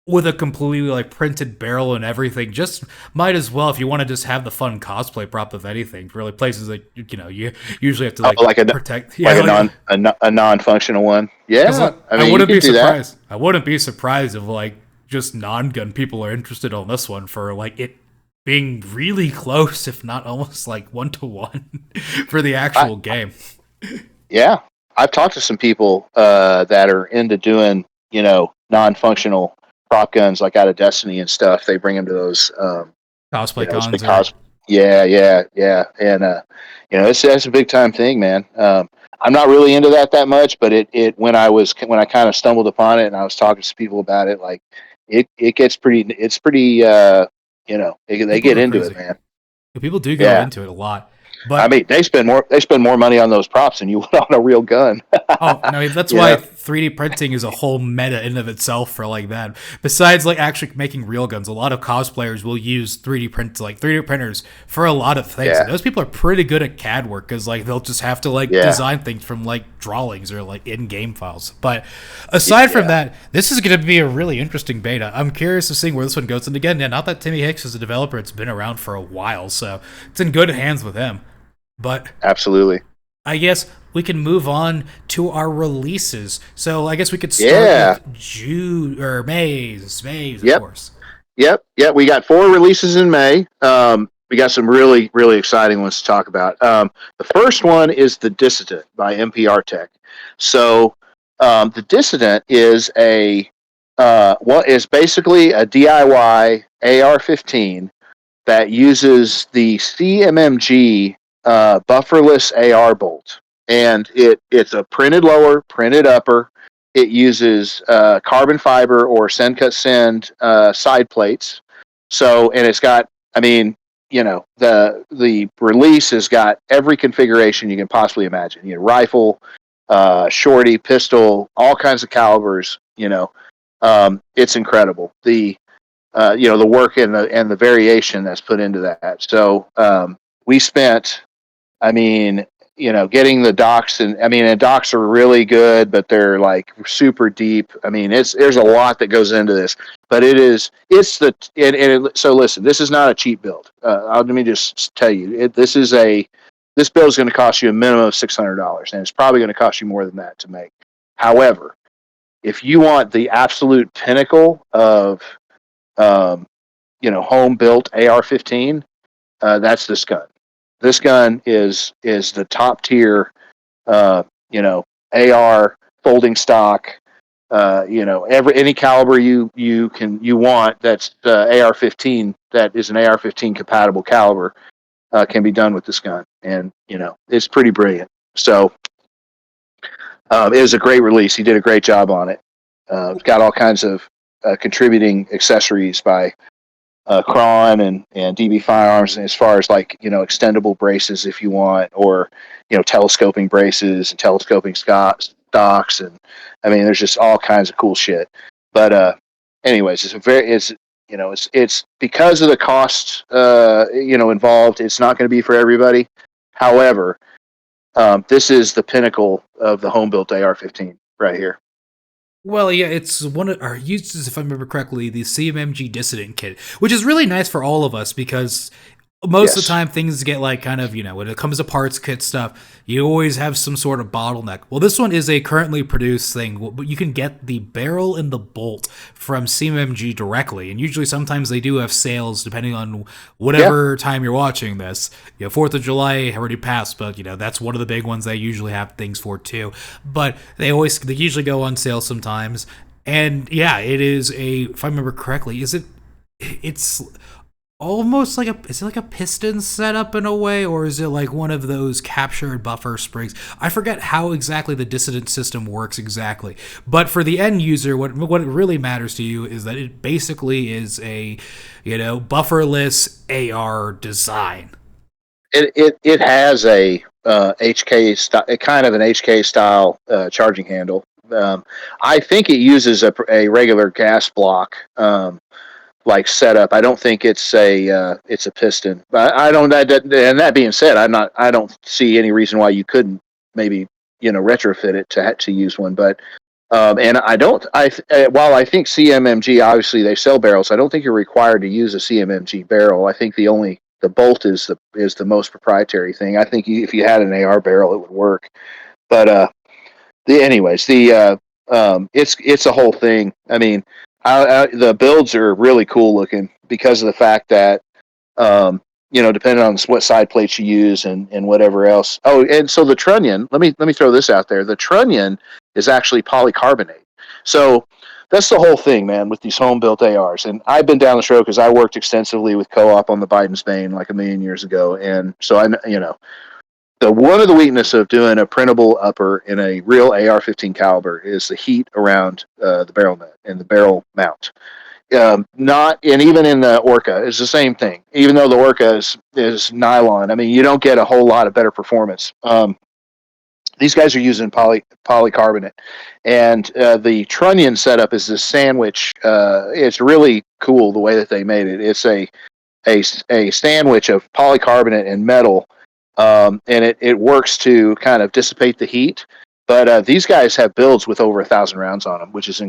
with a completely like printed barrel and everything. Just might as well if you want to just have the fun cosplay prop of anything. Really, places that you usually have to like protect. Yeah, like a non-functional one. Yeah, like, I mean, I you wouldn't could be do that. surprised. I wouldn't be surprised if like just non-gun people are interested on this one for like it being really close, if not almost like 1-to-1 for the I, actual game. yeah, I've talked to some people that are into doing, non-functional prop guns like out of Destiny and stuff. They bring them to those, Cosplay those big cons or Yeah, yeah, yeah, and that's a big time thing, man. I'm not really into that much, but it when I kind of stumbled upon it and I was talking to people about it, like it gets pretty they people get go into it, crazy. man. People do go Yeah, into it a lot. I But mean they spend more money on those props than you would on a real gun. oh no, that's you why know, 3D printing is a whole meta in of itself for like that. Besides like actually making real guns, a lot of cosplayers will use 3D printers for a lot of things. And yeah, those people are pretty good at CAD work because like they'll just have to like yeah, design things from like drawings or like in-game files. But aside from yeah, that, this is going to be a really interesting beta. I'm curious of seeing where this one goes. And again, yeah, not that Timmy Hicks is a developer; it's been around for a while, so it's in good hands with him. But absolutely, I guess we can move on to our releases. So I guess we could start yeah, with June or May's, of yep. course. Yep. We got 4 releases in May. We got some really, really exciting ones to talk about. The first one is the Dissent by Mprtech. So, the Dissent is what is basically a DIY AR-15 that uses the CMMG bufferless AR bolt, and it's a printed lower, printed upper. It uses carbon fiber or send cut send side plates. So, and it's got, I mean, the release has got every configuration you can possibly imagine. Rifle, shorty, pistol, all kinds of calibers. It's incredible. The work and the variation that's put into that. So we spent, I mean, getting the docks, and docks are really good, but they're like super deep. I mean, there's a lot that goes into this, but so listen, this is not a cheap build. Let me just tell you, this build is going to cost you a minimum of $600, and it's probably going to cost you more than that to make. However, if you want the absolute pinnacle of um, home built AR-15, that's this gun. This gun is the top tier, uh, you know, AR folding stock. Any caliber you want that's AR-15, that is an AR-15 compatible caliber, can be done with this gun, and it's pretty brilliant. So it was a great release. He did a great job on it. It's got all kinds of contributing accessories by Cron and DB Firearms, as far as like extendable braces if you want, or telescoping braces and telescoping stocks, and I mean there's just all kinds of cool shit. But anyways, it's because of the cost involved. It's not going to be for everybody. However, this is the pinnacle of the home built AR-15 right here. Well, yeah, it's one of our uses, if I remember correctly, the CMMG Dissident kit, which is really nice for all of us because most of the Yes. time things get like kind of, when it comes to parts kit stuff, you always have some sort of bottleneck. Well, this one is a currently produced thing, but you can get the barrel and the bolt from CMMG directly. And usually sometimes they do have sales depending on Yeah. whatever time you're watching this. 4th of July already passed, but that's one of the big ones they usually have things for too. But they usually go on sale sometimes. And yeah, it is if I remember correctly, it's almost like is it like a piston setup in a way, or is it like one of those captured buffer springs? I forget how exactly the dissident system works exactly, but for the end user, what really matters to you is that it basically is a bufferless AR design. It has a HK kind of an HK style charging handle. I think it uses a regular gas block like setup. I don't think it's a piston. But I don't. And that being said, I don't see any reason why you couldn't maybe retrofit it to use one. But and I don't. While I think CMMG, obviously they sell barrels, I don't think you're required to use a CMMG barrel. I think the bolt is the most proprietary thing. I think if you had an AR barrel, it would work. But it's a whole thing. I mean, the builds are really cool looking because of the fact that Depending on what side plates you use and whatever else. Oh, and so the trunnion. Let me throw this out there. The trunnion is actually polycarbonate. So that's the whole thing, man, with these home built ARs. And I've been down this road because I worked extensively with co-op on the Biden's Bane like a million years ago, and so the one of the weakness of doing a printable upper in a real AR-15 caliber is the heat around the barrel nut and the barrel mount. Not and even in the Orca is the same thing. Even though the Orca is nylon, I mean you don't get a whole lot of better performance. These guys are using polycarbonate, and the trunnion setup is this sandwich. It's really cool the way that they made it. It's a sandwich of polycarbonate and metal, and it works to kind of dissipate the heat. But these guys have builds with over 1,000 rounds on them, which is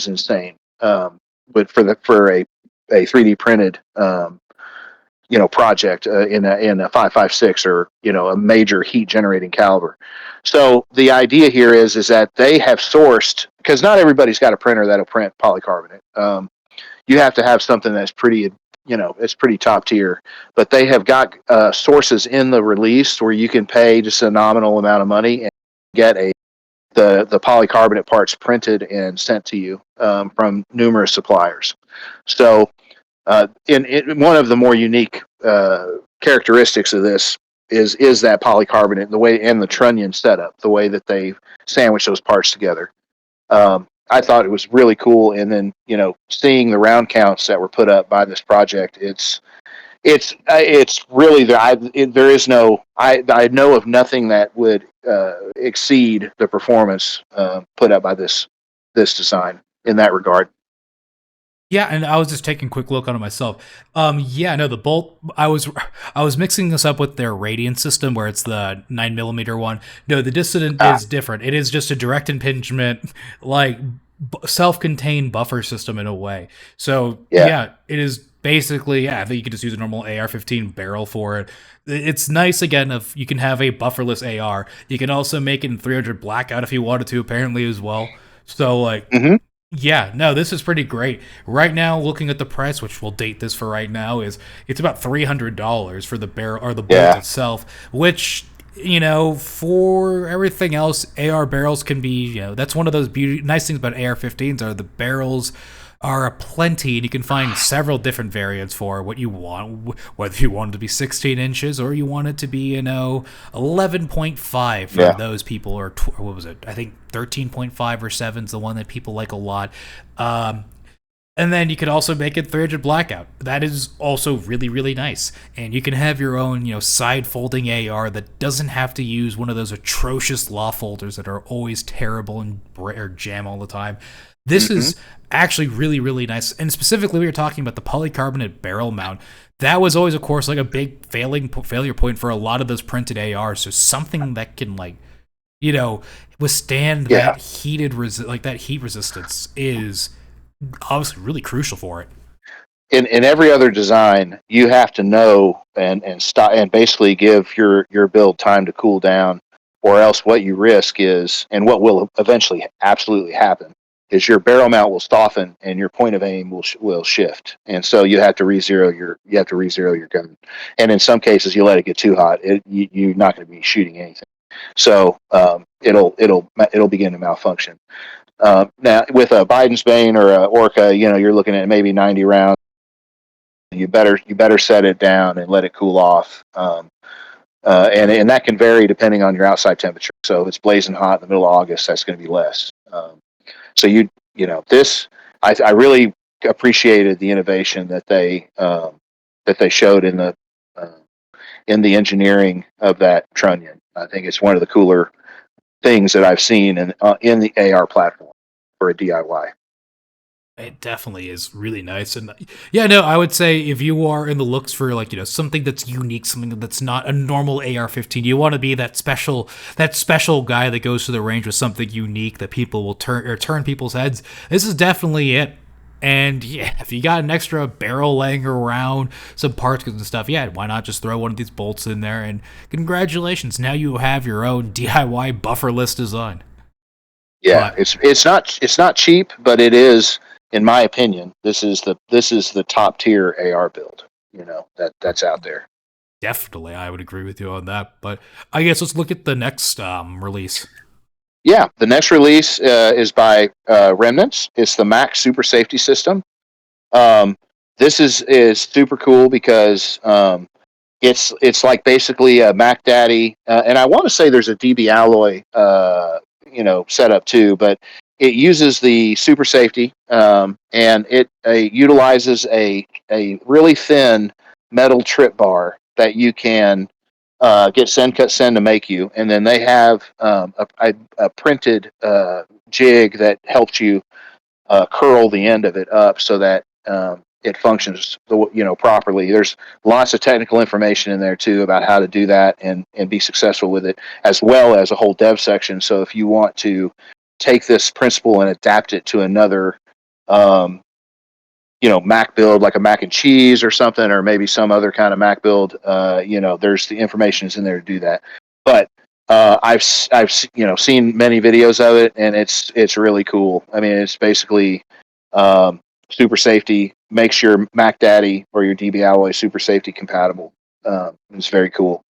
insane. But for a 3D printed project in a 5.56 or a major heat generating caliber. So the idea here is that they have sourced, because not everybody's got a printer that'll print polycarbonate. You have to have something that's pretty it's pretty top tier, but they have got sources in the release where you can pay just a nominal amount of money and get the polycarbonate parts printed and sent to you from numerous suppliers. So in one of the more unique characteristics of this is that polycarbonate, the way, and the trunnion setup, the way that they sandwich those parts together. I thought it was really cool, and then seeing the round counts that were put up by this project, it's really there is no I know of nothing that would exceed the performance put up by this design in that regard. Yeah, and I was just taking a quick look on it myself. The bolt. I was mixing this up with their radiant system, where it's the 9mm one. No, the Dissent is different. It is just a direct impingement, like self-contained buffer system in a way. So yeah, it is basically I think you can just use a normal AR-15 barrel for it. It's nice again if you can have a bufferless AR. You can also make it in 300 blackout if you wanted to, apparently as well. So yeah, no, this is pretty great. Right now, looking at the price, which we'll date this for right now, it's about $300 for the barrel or the bolt itself, which for everything else, AR barrels can be, that's one of those nice things about AR-15s are the barrels are plenty, and you can find several different variants for what you want, whether you want it to be 16 inches or you want it to be 11.5 for those people, or what was it, I think 13.5 or 7 is the one that people like a lot. And then you could also make it 300 blackout. That is also really, really nice. And you can have your own, side folding AR that doesn't have to use one of those atrocious law folders that are always terrible and or jam all the time. This is actually really, really nice. And specifically, we were talking about the polycarbonate barrel mount. That was always, of course, like a big failure point for a lot of those printed ARs. So something that can, withstand that that heat resistance is obviously really crucial for it. In every other design, you have to know and stop and basically give your build time to cool down, or else what you risk is, and what will eventually absolutely happen, is your barrel mount will soften and your point of aim will shift, and so you have to re-zero your gun. And in some cases, you let it get too hot, you're not going to be shooting anything. So it'll begin to malfunction. Now, with a Biden's Bane or a Orca, you're looking at maybe 90 rounds. You better set it down and let it cool off. And that can vary depending on your outside temperature. So if it's blazing hot in the middle of August, that's going to be less. So this, I really appreciated the innovation that they showed in the engineering of that trunnion. I think it's one of the cooler things that I've seen in the AR platform for a DIY. It definitely is really nice. And I would say if you are in the looks for something that's unique, something that's not a normal AR-15, you want to be that special guy that goes to the range with something unique that people will turn people's heads. This is definitely it. And if you got an extra barrel laying around, some parts and stuff, why not just throw one of these bolts in there, and congratulations, now you have your own DIY bufferless design. Yeah, it's not cheap, but it is, in my opinion, this is the top tier AR build. that's out there. Definitely, I would agree with you on that. But I guess let's look at the next release. Yeah, the next release is by Remnants. It's the Mac Super Safety System. Um, this is super cool because it's like basically a Mac Daddy, and I want to say there's a DB Alloy setup too, but it uses the Super Safety, and it utilizes a really thin metal trip bar that you can get Send Cut Send to make you, and then they have a printed jig that helps you curl the end of it up so that it functions properly. There's lots of technical information in there too about how to do that and be successful with it, as well as a whole dev section. So if you want to take this principle and adapt it to another Mac build, like a mac and cheese or something, or maybe some other kind of Mac build, there's the information is in there to do that. But I've seen many videos of it, and it's really cool. I mean, it's basically super safety, makes your Mac Daddy or your DB Alloy super safety compatible. It's very cool.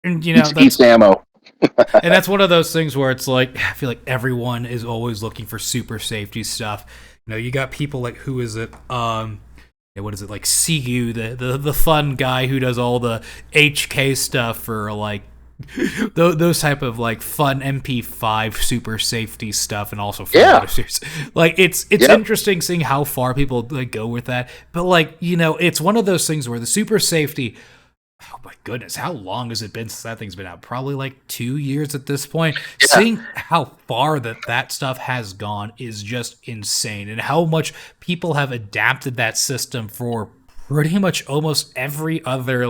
And Eats ammo. And that's one of those things where it's like, I feel like everyone is always looking for super safety stuff. You got people like, who is it? What is it, like CU, the fun guy who does all the HK stuff for like those type of like fun MP5 super safety stuff, and also for other series. Like it's interesting seeing how far people like go with that. But like it's one of those things where the super safety. Oh my goodness, how long has it been since that thing's been out? Probably like 2 years at this point. Yeah. Seeing how far that stuff has gone is just insane, and how much people have adapted that system for pretty much almost every other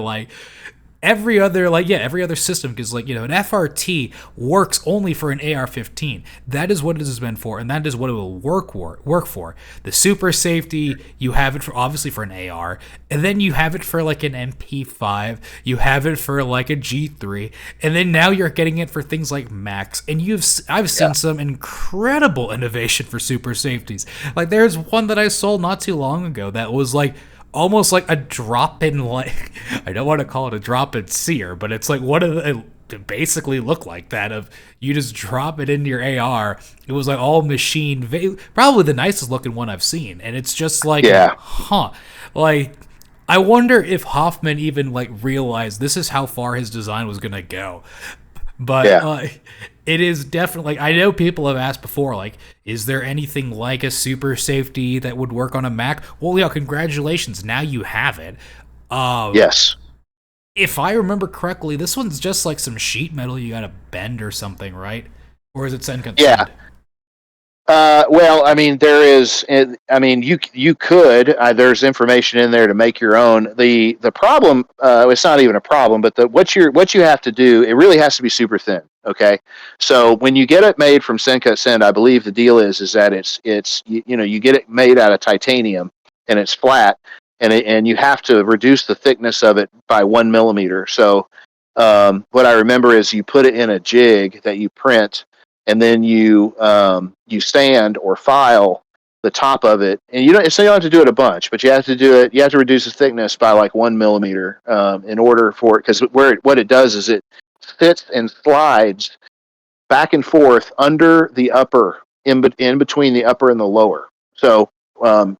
system, because an FRT works only for an AR-15. That is what it has been for, and that is what it will work for. The super safety, you have it for obviously for an AR, and then you have it for like an MP5, you have it for like a G3, and then now you're getting it for things like Macs. And I've seen some incredible innovation for super safeties. Like there's one that I sold not too long ago that was like almost like a drop-in, like, I don't want to call it a drop-in sear, but it's like what it basically looked like that of you just drop it into your AR. It was like all machine, probably the nicest looking one I've seen, and it's just like, like I wonder if Hoffman even like realized this is how far his design was gonna go. But it is definitely, I know people have asked before, like, is there anything like a super safety that would work on a Mac? Well, yeah, congratulations, now you have it. Yes. If I remember correctly, this one's just like some sheet metal you gotta bend or something, right? Or is it Send Cut Send? Well, I mean, there is. I mean, you could. There's information in there to make your own. The problem, it's not even a problem, but what you have to do, it really has to be super thin. Okay, so when you get it made from Send Cut Send, I believe the deal is that it's you get it made out of titanium and it's flat, and you have to reduce the thickness of it by 1 millimeter. So what I remember is you put it in a jig that you print, and then you sand or file the top of it, and you don't have to do it a bunch, but you have to do it. You have to reduce the thickness by like 1 millimeter in order for it, because what it does is it fits and slides back and forth under the upper, in between the upper and the lower. So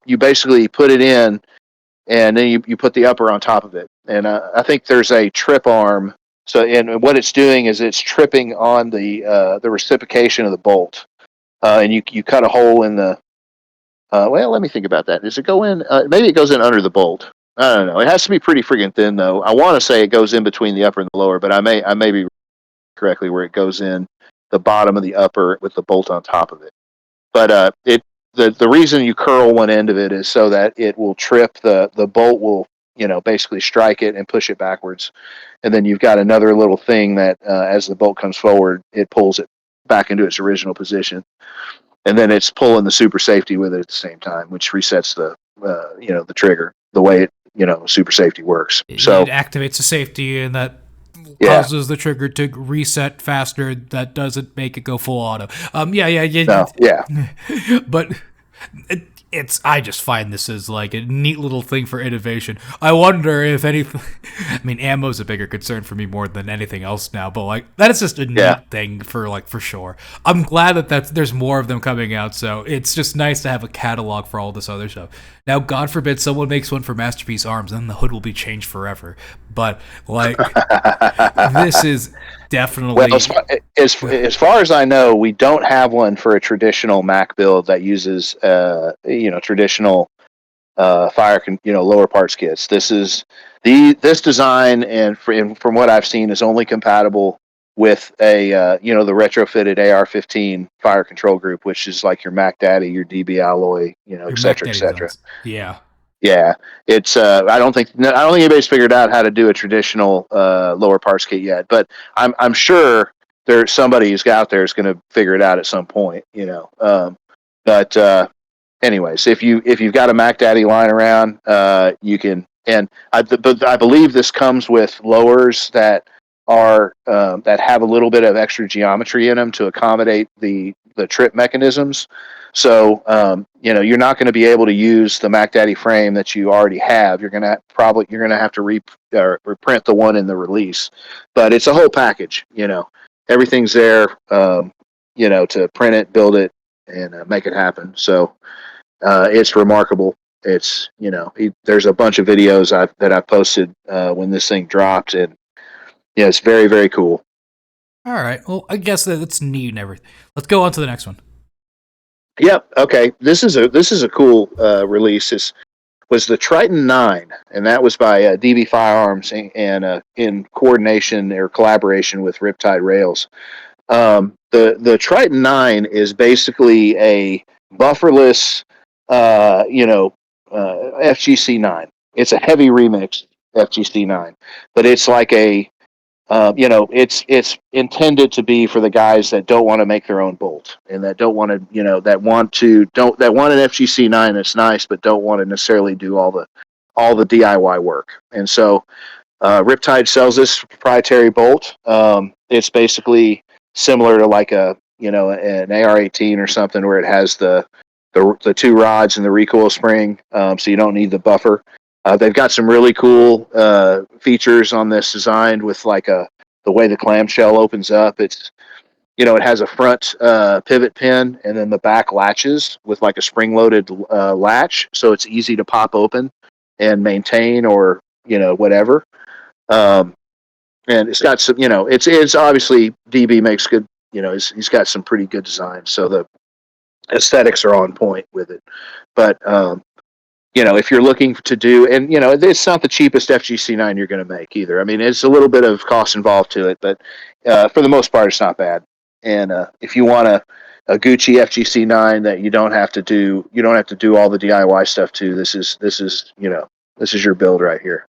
you basically put it in, and then you put the upper on top of it. And I think there's a trip arm. So, and what it's doing is it's tripping on the reciprocation of the bolt, and you cut a hole in the. Well, let me think about that. Does it go in? Maybe it goes in under the bolt. I don't know. It has to be pretty freaking thin, though. I want to say it goes in between the upper and the lower, but I may be correctly where it goes in the bottom of the upper with the bolt on top of it. But the reason you curl one end of it is so that it will trip the bolt will basically strike it and push it backwards. And then you've got another little thing that as the bolt comes forward, it pulls it back into its original position. And then it's pulling the super safety with it at the same time, which resets the trigger the way it super safety works. So it activates the safety, and that causes the trigger to reset faster. That doesn't make it go full auto. No, But I just find this is like a neat little thing for innovation. I wonder if anything. I mean, ammo's a bigger concern for me more than anything else now, but like that is just a Yeah. neat thing for sure. I'm glad that there's more of them coming out, so it's just nice to have a catalog for all this other stuff. Now, God forbid someone makes one for Masterpiece Arms, then the hood will be changed forever. But like, this is Well, definitely. as far as I know, we don't have one for a traditional Mac build that uses, traditional lower parts kits. This is this design, and from what I've seen, is only compatible with the retrofitted AR-15 fire control group, which is like your Mac Daddy, your DB Alloy, Your et Mac cetera, et Daddy cetera. designs. Yeah. Yeah, it's I don't think anybody's figured out how to do a traditional lower parts kit yet, but I'm sure there's somebody who's out there is going to figure it out at some point, but anyways, if you've got a Mac Daddy lying around, you can. And but I believe this comes with lowers that have a little bit of extra geometry in them to accommodate the trip mechanisms. So you're not going to be able to use the Mac Daddy frame that you already have. You're gonna have to reprint the one in the release, but it's a whole package. Everything's there. To print it, build it, and make it happen. So it's remarkable. There's a bunch of videos that I posted when this thing dropped, and yeah, it's very, very cool. All right. Well, I guess that's neat and everything. Let's go on to the next one. Yep. Okay. This is a cool release. This was the Triton 9, and that was by DB Firearms and in coordination or collaboration with Riptide Rails. The Triton 9 is basically a bufferless, FGC 9. It's a heavy remix FGC 9, but it's like it's intended to be for the guys that don't want to make their own bolt and that don't want to, that want an FGC 9 that's nice, but don't want to necessarily do all the DIY work. And so Riptide sells this proprietary bolt. It's basically similar to like an AR-18 or something where it has the two rods and the recoil spring, so you don't need the buffer. They've got some really cool features on this design with the way the clamshell opens up. It has a front pivot pin and then the back latches with like a spring-loaded latch, so it's easy to pop open and maintain or whatever. Um, and it's got some, it's obviously DB makes good, he's got some pretty good designs, so the aesthetics are on point with it. But if you're looking to do, and it's not the cheapest FGC9 you're going to make either. I mean, it's a little bit of cost involved to it, but for the most part, it's not bad. And if you want a Gucci FGC9 that you don't have to do all the DIY stuff to, this is your build right here.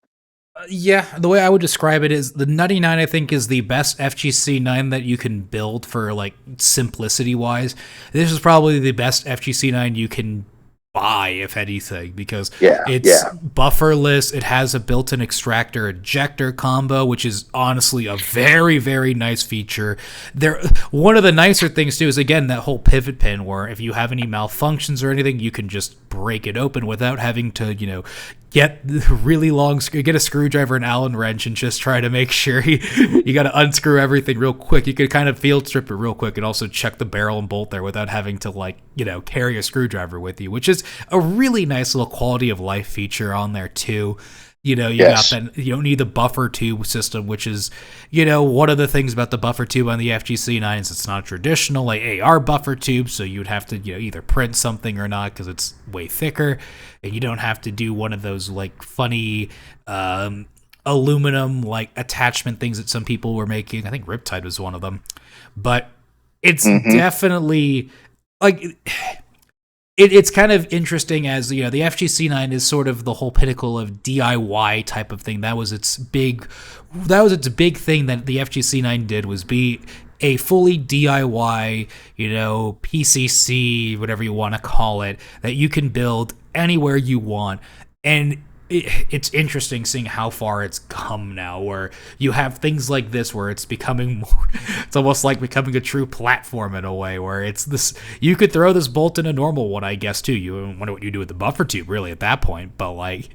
Yeah, the way I would describe it is the Nutty 9, I think, is the best FGC 9 that you can build for, like, simplicity wise. This is probably the best FGC 9 you can buy, if anything, because it's bufferless. It has a built-in extractor ejector combo, which is honestly a very, very nice feature. One of the nicer things too is, again, that whole pivot pin, where if you have any malfunctions or anything, you can just break it open without having to get a screwdriver and Allen wrench and just try to make sure you got to unscrew everything real quick. You could kind of field strip it real quick and also check the barrel and bolt there without having to carry a screwdriver with you, which is a really nice little quality of life feature on there too. Got that. You don't need the buffer tube system, which is, one of the things about the buffer tube on the FGC9 is it's not a traditional AR buffer tube, so you'd have to either print something or not because it's way thicker, and you don't have to do one of those funny aluminum attachment things that some people were making. I think Riptide was one of them, but it's definitely It's kind of interesting as, the FGC9 is sort of the whole pinnacle of DIY type of thing. That was its big thing that the FGC9 did, was be a fully DIY, PCC, whatever you want to call it, that you can build anywhere you want. And it's interesting seeing how far it's come now, where you have things like this where it's becoming more, it's almost like becoming a true platform in a way, where it's this, you could throw this bolt in a normal one, I guess, too. You wonder what you do with the buffer tube really at that point, but like,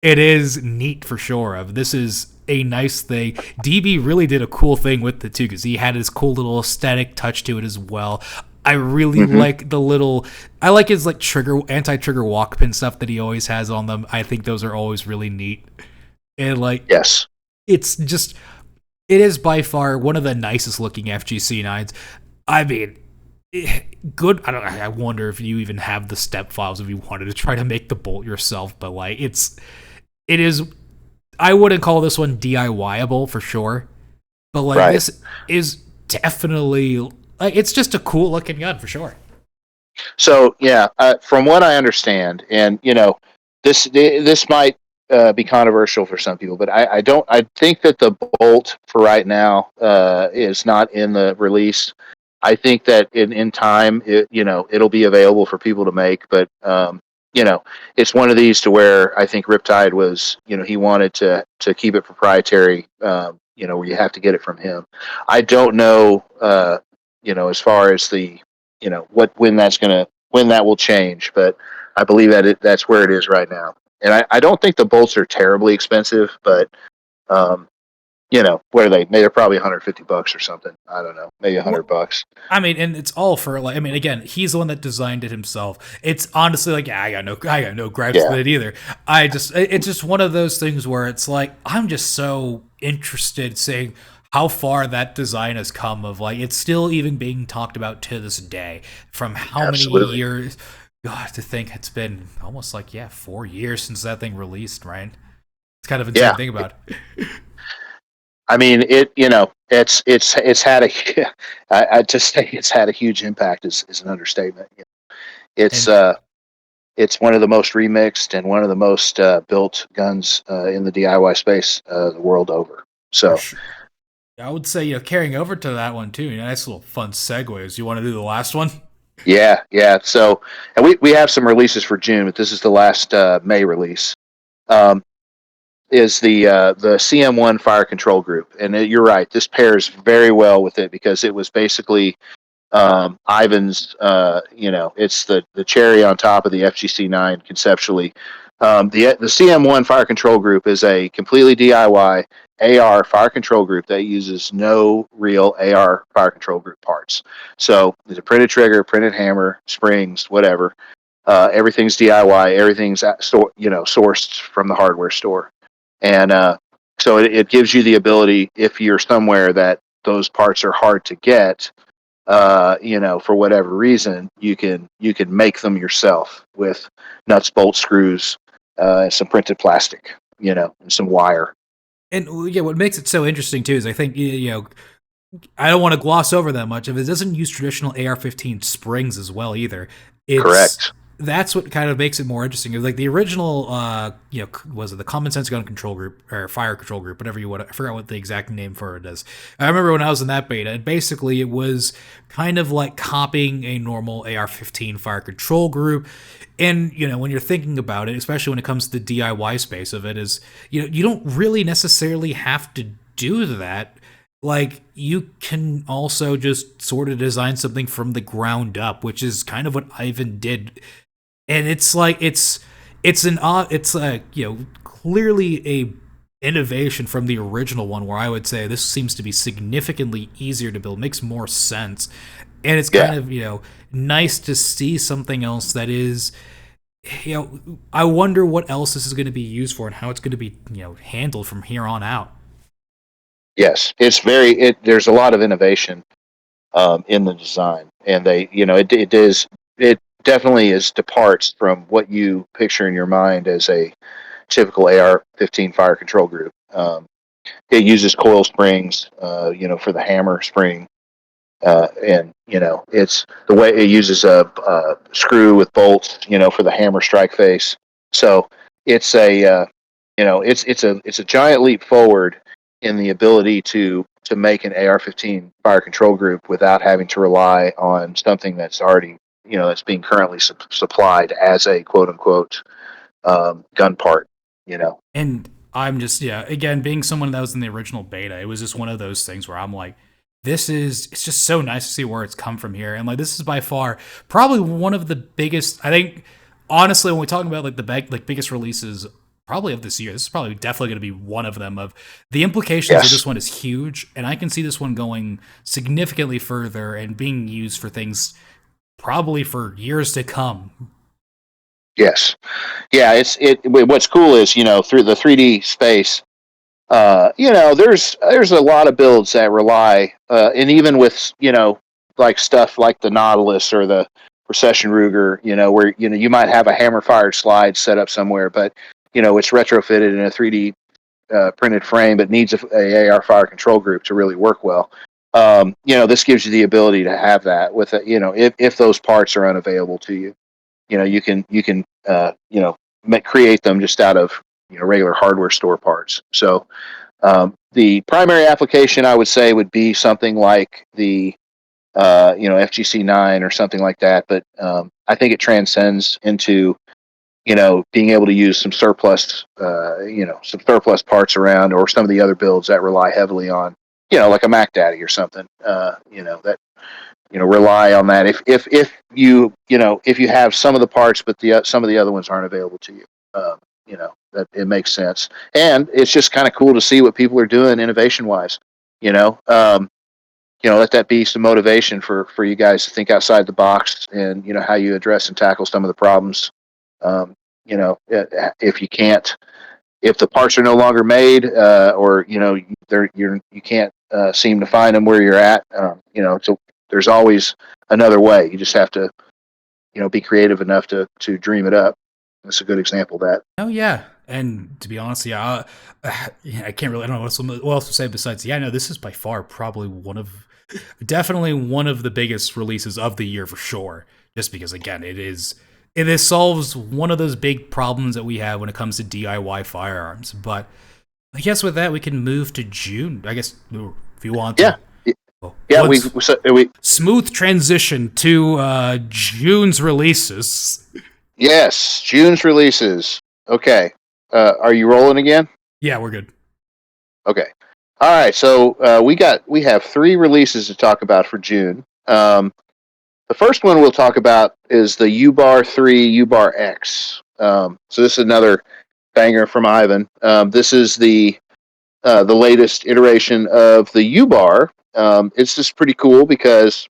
it is neat for sure. Of this is a nice thing. DB really did a cool thing with it too, because he had his cool little aesthetic touch to it as well. I really like the little. I like his like anti-trigger walk pin stuff that he always has on them. I think those are always really neat. And like, Yes. it's just, it is by far one of the nicest looking FGC nines. I mean, good. I wonder if you even have the step files if you wanted to try to make the bolt yourself. But like, it is. I wouldn't call this one DIYable for sure, but like Right. this is definitely like, it's just a cool looking gun for sure. So yeah, from what I understand, and this might be controversial for some people, but I don't. I think that the bolt for right now is not in the release. I think that in time, it'll be available for people to make, but it's one of these to where I think Riptide was, he wanted to keep it proprietary. Where you have to get it from him. I don't know. As far as the when that will change, but I believe that's where it is right now. And I don't think the bolts are terribly expensive, but um, what are they? Maybe they're probably $150 or something. I don't know, maybe $100. I mean, and it's all for like. I mean, again, he's the one that designed it himself. It's honestly like, yeah, I got no gripes Yeah, with it either. It's just one of those things where it's like, I'm just so interested seeing how far that design has come. Of like, it's still even being talked about to this day. From how many absolutely. years? God, to think it's been almost like 4 years since that thing released. Right? It's kind of insane Yeah, to think about. I mean it. It's had a. I just say it's had a huge impact is an understatement. It's And uh, it's one of the most remixed and one of the most built guns in the DIY space the world over. for So sure. I would say, carrying over to that one too. Nice little fun segues. You want to do the last one? yeah, yeah. So and we have some releases for June, but this is the last May release. Um, is the CM1 fire control group, and you're right. This pairs very well with it because it was basically Ivan's. It's the cherry on top of the FGC9 conceptually. The CM1 fire control group is a completely DIY AR fire control group that uses no real AR fire control group parts. So there's a printed trigger, printed hammer, springs, whatever. Everything's DIY. Everything's sourced from the hardware store, and so it gives you the ability, if you're somewhere that those parts are hard to get, for whatever reason, you can make them yourself with nuts, bolts, screws, and some printed plastic, and some wire. And yeah, what makes it so interesting too is I think I don't want to gloss over that much of it. It doesn't use traditional AR-15 springs as well either. It's Correct. That's what kind of makes it more interesting. Like the original, was it the Common Sense Gun Control Group or Fire Control Group, whatever you want? I forgot what the exact name for it is. I remember when I was in that beta, and basically it was kind of like copying a normal AR-15 fire control group. And when you're thinking about it, especially when it comes to the DIY space of it, is you don't really necessarily have to do that. Like, you can also just sort of design something from the ground up, which is kind of what Ivan did. And it's like it's an it's a clearly a innovation from the original one, where I would say this seems to be significantly easier to build, makes more sense. And it's Yeah. kind of nice to see something else that is, I wonder what else this is going to be used for and how it's going to be handled from here on out. Yes. There's a lot of innovation in the design, and it definitely departs from what you picture in your mind as a typical AR-15 fire control group. It uses coil springs, for the hammer spring, and it's the way it uses a screw with bolts, for the hammer strike face. So it's it's a giant leap forward in the ability to make an AR-15 fire control group without having to rely on something that's already that's being currently supplied as a quote unquote gun part. you know. And I'm just, yeah, again, being someone that was in the original beta, it was just one of those things where I'm like, it's just so nice to see where it's come from here. And like, this is by far probably one of the biggest, I think, honestly, when we're talking about like biggest releases probably of this year, this is probably definitely going to be one of them. Of the implications of Yes, this one is huge. And I can see this one going significantly further and being used for things probably for years to come. yes, yeah. What's cool is, through the 3D space. There's a lot of builds that rely, and even with like stuff like the Nautilus or the Recession Ruger, where you might have a hammer fired slide set up somewhere, but it's retrofitted in a 3D printed frame, but needs a AR fire control group to really work well. This gives you the ability to have that with if those parts are unavailable to you, you can create them just out of regular hardware store parts. So the primary application I would say would be something like the FGC9 or something like that, but I think it transcends into being able to use some surplus parts around, or some of the other builds that rely heavily on like a Mac Daddy or something that rely on that. If you have some of the parts, but some of the other ones aren't available to you, that it makes sense. And it's just kind of cool to see what people are doing innovation wise. Let that be some motivation for you guys to think outside the box, and how you address and tackle some of the problems. If you can't, if the parts are no longer made, or you can't seem to find them where you're at, so there's always another way. You just have to be creative enough to dream it up. That's a good example of that. Oh yeah, and to be honest, yeah, I can't really. I don't know what else to say besides. Yeah, no, this is by far probably definitely one of the biggest releases of the year for sure. Just because, again, it solves one of those big problems that we have when it comes to DIY firearms. But I guess with that, we can move to June. I guess if you want Yeah. to. Yeah, we smooth transition to June's releases. Yes, June's releases. Okay, are you rolling again? Yeah, we're good. Okay, all right. So we have 3 releases to talk about for June. The first one we'll talk about is the UBAR 3 UBAR X. So this is another banger from Ivan. This is the latest iteration of the UBAR. It's just pretty cool because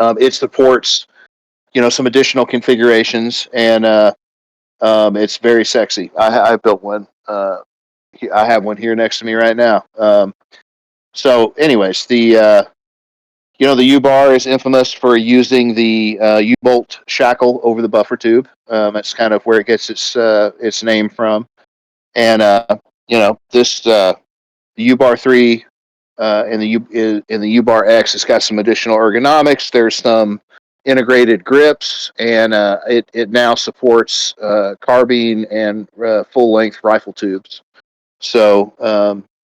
it supports some additional configurations, and it's very sexy. I built one. I have one here next to me right now. So, anyways, the U-bar is infamous for using the U-bolt shackle over the buffer tube. That's kind of where it gets its name from. And this the U-bar 3 and the U-bar X, it's got some additional ergonomics. There's some integrated grips, and it now supports carbine and full length rifle tubes. So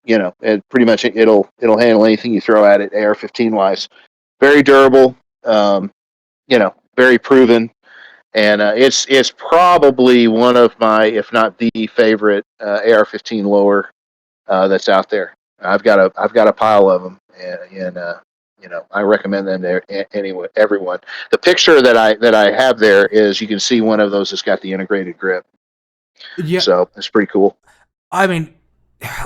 it pretty much it'll handle anything you throw at it, AR-15 wise. Very durable, very proven, and it's probably one of my, if not the favorite, AR-15 lower that's out there. I've got a pile of them, and I recommend them to everyone. The picture that I have there is, you can see one of those has got the integrated grip, Yeah, so it's pretty cool. I mean,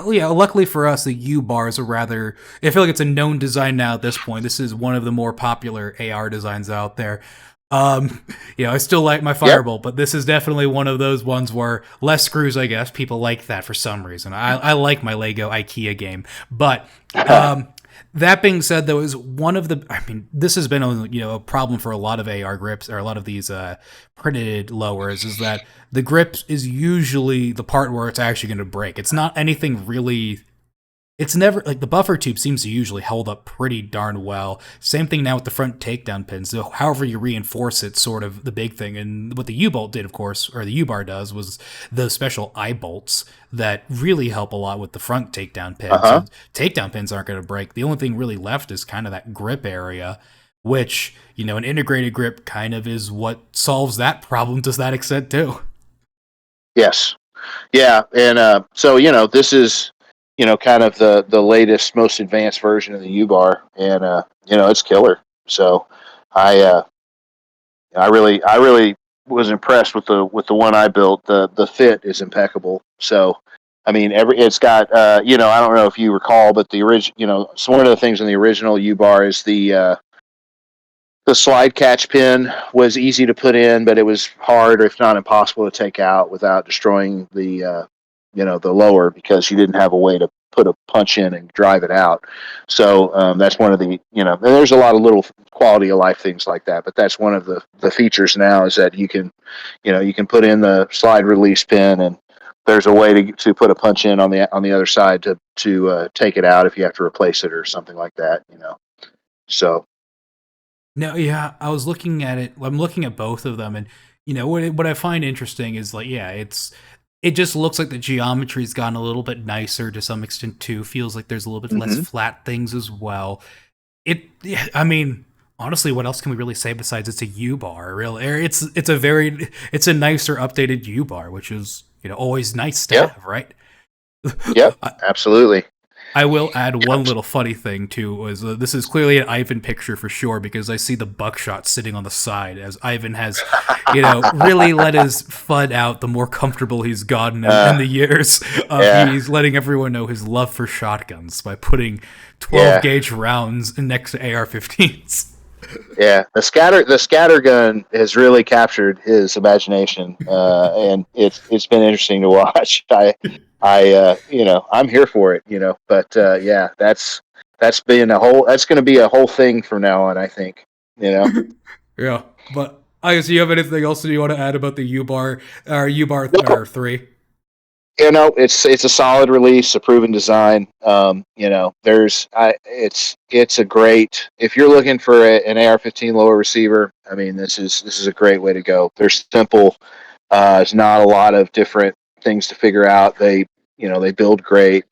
yeah, luckily for us, the U bars are rather. I feel like it's a known design now at this point. This is one of the more popular AR designs out there. Um, I still like my Yep. Firebolt, but this is definitely one of those ones where less screws, I guess. People like that for some reason. I like my Lego IKEA game. But that being said, though, is one of the. I mean, this has been a problem for a lot of AR grips, or a lot of these printed lowers, is that the grip is usually the part where it's actually going to break. It's not anything really. It's never like the buffer tube seems to usually hold up pretty darn well. Same thing now with the front takedown pins. So however you reinforce it, sort of the big thing. And what the U-bolt did, of course, or the U-bar does, was those special eye bolts that really help a lot with the front takedown pin. Uh-huh. So takedown pins aren't going to break. The only thing really left is kind of that grip area, which an integrated grip kind of is what solves that problem to that extent too. Yes. Yeah, and so this is kind of the latest, most advanced version of the U bar, and it's killer. So I I really was impressed with the one I built. The fit is impeccable. So I mean, it's got I don't know if you recall, but the original so one of the things in the original U bar is the slide catch pin was easy to put in, but it was hard, if not impossible, to take out without destroying the lower, because you didn't have a way to put a punch in and drive it out. So that's one of the and there's a lot of little quality of life things like that, but that's one of the features now, is that you can put in the slide release pin, and there's a way to put a punch in on the other side to take it out if you have to replace it or something like that. So. No, yeah, I was looking at it. I'm looking at both of them, and what I find interesting is like, yeah, it just looks like the geometry's gotten a little bit nicer to some extent too. Feels like there's a little bit less Mhm. flat things as well. Yeah, I mean, honestly, what else can we really say besides it's a U bar? Really, it's a nicer updated U bar, which is always nice to Yep. have, right? Yep. Absolutely. I will add one Yep. little funny thing too. Was this is clearly an Ivan picture for sure, because I see the buckshot sitting on the side as Ivan has, really let his FUD out the more comfortable he's gotten in Uh, the years. yeah. He's letting everyone know his love for shotguns by putting 12 Yeah. gauge rounds next to AR-15s. Yeah. The scatter gun has really captured his imagination, and it's been interesting to watch. I'm here for it. But yeah, that's going to be a whole thing from now on, I think. You know. Yeah, but I guess you have anything else that you want to add about the U bar or U bar No, or three? it's a solid release, a proven design. It's a great, if you're looking for an AR-15 lower receiver. I mean, this is a great way to go. They're simple. There's not a lot of different things to figure out. They build great.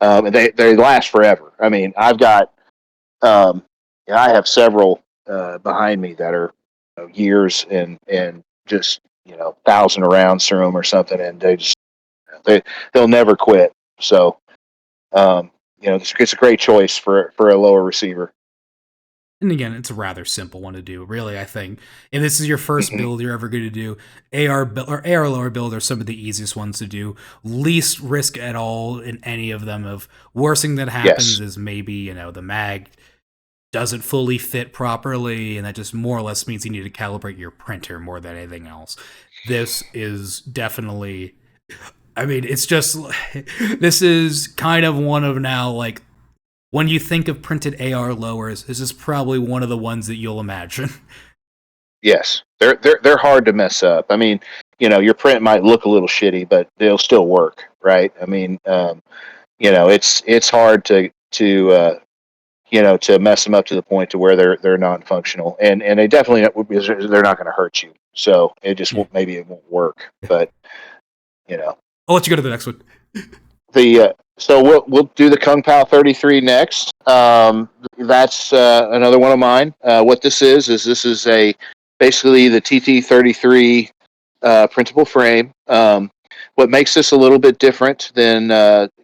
And they last forever. I mean, um, I have several behind me that are years, and just 1,000 rounds through them or something, and they they'll never quit. So it's a great choice for a lower receiver. And again, it's a rather simple one to do, really. I think if this is your first Hmm. build you're ever going to do, AR lower build are some of the easiest ones to do. Least risk at all in any of them. Of worst thing that happens Yes. is maybe the mag doesn't fully fit properly, and that just more or less means you need to calibrate your printer more than anything else. This is definitely, I mean, it's just this is kind of one of now, like, when you think of printed AR lowers, this is probably one of the ones that you'll imagine. Yes. They're hard to mess up. I mean, your print might look a little shitty, but they'll still work, right? I mean, it's hard to mess them up to the point to where they're non-functional, and they definitely, they're not going to hurt you. So it just Yeah. won't, maybe it won't work, but you know I'll let you go to the next one. the so we'll do the Kung Pao 33 next. That's another one of mine. What this is a basically the TT33 printable frame. What makes this a little bit different than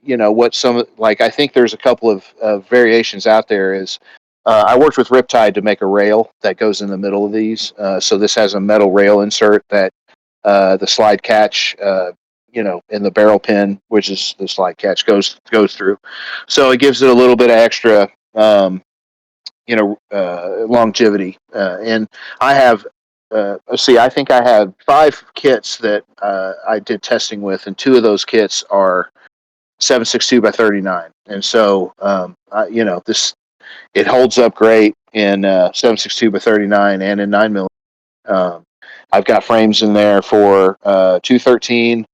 what some, like, I think there's a couple of variations out there, is I worked with Riptide to make a rail that goes in the middle of these. So this has a metal rail insert that the slide catch, in the barrel pin, which is the slide catch, goes through. So it gives it a little bit of extra, longevity. And I have, let's see, I think I had 5 kits that I did testing with, and 2 of those kits are 7.62 by 39. And so, this, it holds up great in 7.62 by 39 and in 9 millimeter. Um, I've got frames in there for 213,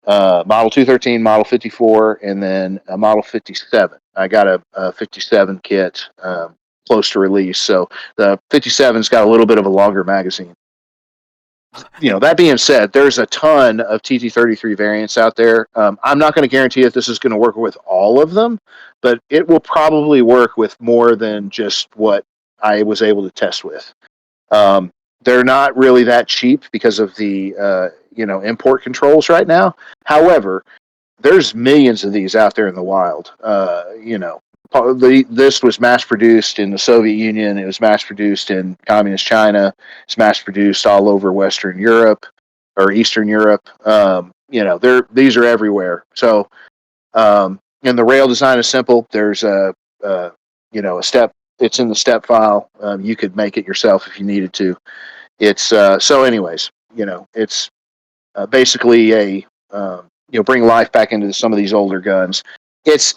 model 213, model 54, and then a model 57. I got a 57 kit close to release. So the 57's got a little bit of a longer magazine. That being said, there's a ton of TT33 variants out there. I'm not going to guarantee if this is going to work with all of them, but it will probably work with more than just what I was able to test with. Um, they're not really that cheap because of the import controls right now. However, there's millions of these out there in the wild. This was mass produced in the Soviet Union. It was mass produced in communist China. It's mass produced all over Western Europe or Eastern Europe. These are everywhere. So, and the rail design is simple. There's a step. It's in the step file. You could make it yourself if you needed to. It's so. Anyways, it's basically a bring life back into some of these older guns. It's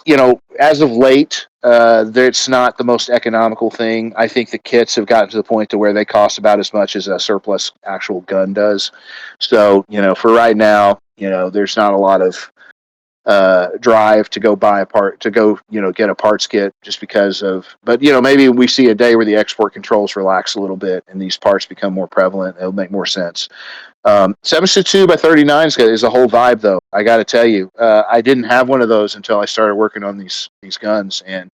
as of late, it's not the most economical thing. I think the kits have gotten to the point to where they cost about as much as a surplus actual gun does. So for right now, there's not a lot of drive to go buy a part to go get a parts kit just because of. But maybe we see a day where the export controls relax a little bit and these parts become more prevalent. It'll make more sense. 762 by 39 is a whole vibe, though. I got to tell you, I didn't have one of those until I started working on these guns, and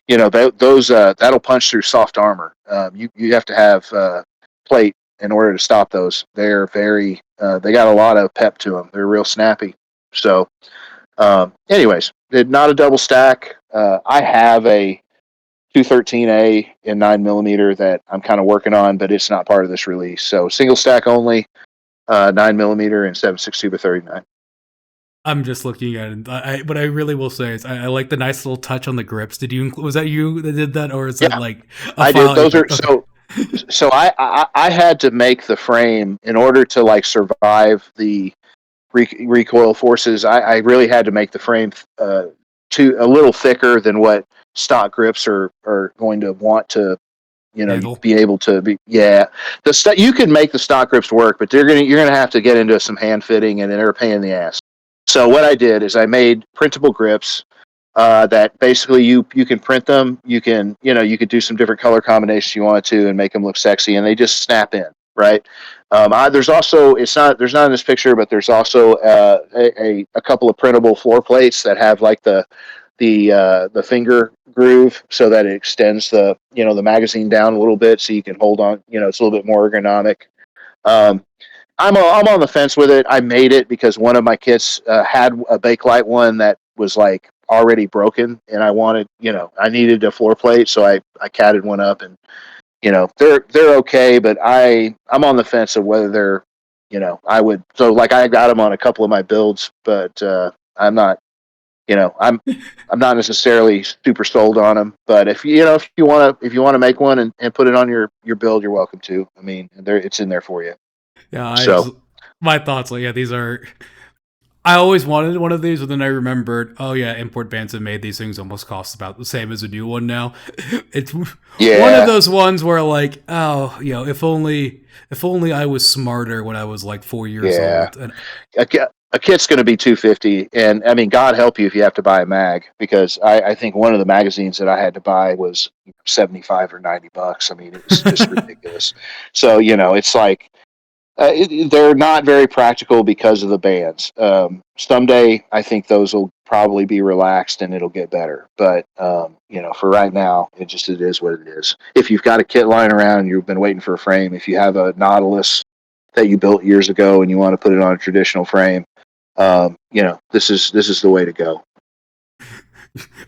that'll punch through soft armor. You have to have plate in order to stop those. They're very they got a lot of pep to them. They're real snappy. So, anyways, not a double stack. I have a 213A in 9mm that I'm kind of working on, but it's not part of this release. So single stack only. 9mm and 762 by 39. I'm just looking at it. What I really will say is I like the nice little touch on the grips. Was that you that did that, or is that like a I file? did. Those are okay. So I had to make the frame in order to like survive the recoil forces. I really had to make the frame to a little thicker than what stock grips are going to want to be able to be. You can make the stock grips work, but you're gonna have to get into some hand fitting, and they're a pain in the ass. So what I did is I made printable grips that basically you can print them. You can you could do some different color combinations you wanted to and make them look sexy, and they just snap in, right? There's also there's not in this picture, but there's also a couple of printable floor plates that have like the finger groove so that it extends the magazine down a little bit so you can hold on. It's a little bit more ergonomic. I'm on the fence with it. I made it because one of my kits had a Bakelite one that was like already broken, and I needed a floor plate, so I catted one up, and they're okay, but I'm on the fence of whether they're I would. So like I got them on a couple of my builds, but I'm not. I'm not necessarily super sold on them, but if you want to make one and put it on your build, you're welcome to. I mean, it's in there for you. Yeah, my thoughts. Like, yeah, these are. I always wanted one of these, but then I remembered, oh yeah, import bans have made these things almost cost about the same as a new one now. It's one of those ones where like, oh, if only I was smarter when I was like 4 years old. And a kit's going to be $250, and I mean, God help you if you have to buy a mag, because I think one of the magazines that I had to buy was $75 or $90. I mean, it was just ridiculous. So it's like. They're not very practical because of the bans. Someday, I think those will probably be relaxed and it'll get better. But for right now, it is what it is. If you've got a kit lying around and you've been waiting for a frame, if you have a Nautilus that you built years ago and you want to put it on a traditional frame, this is the way to go.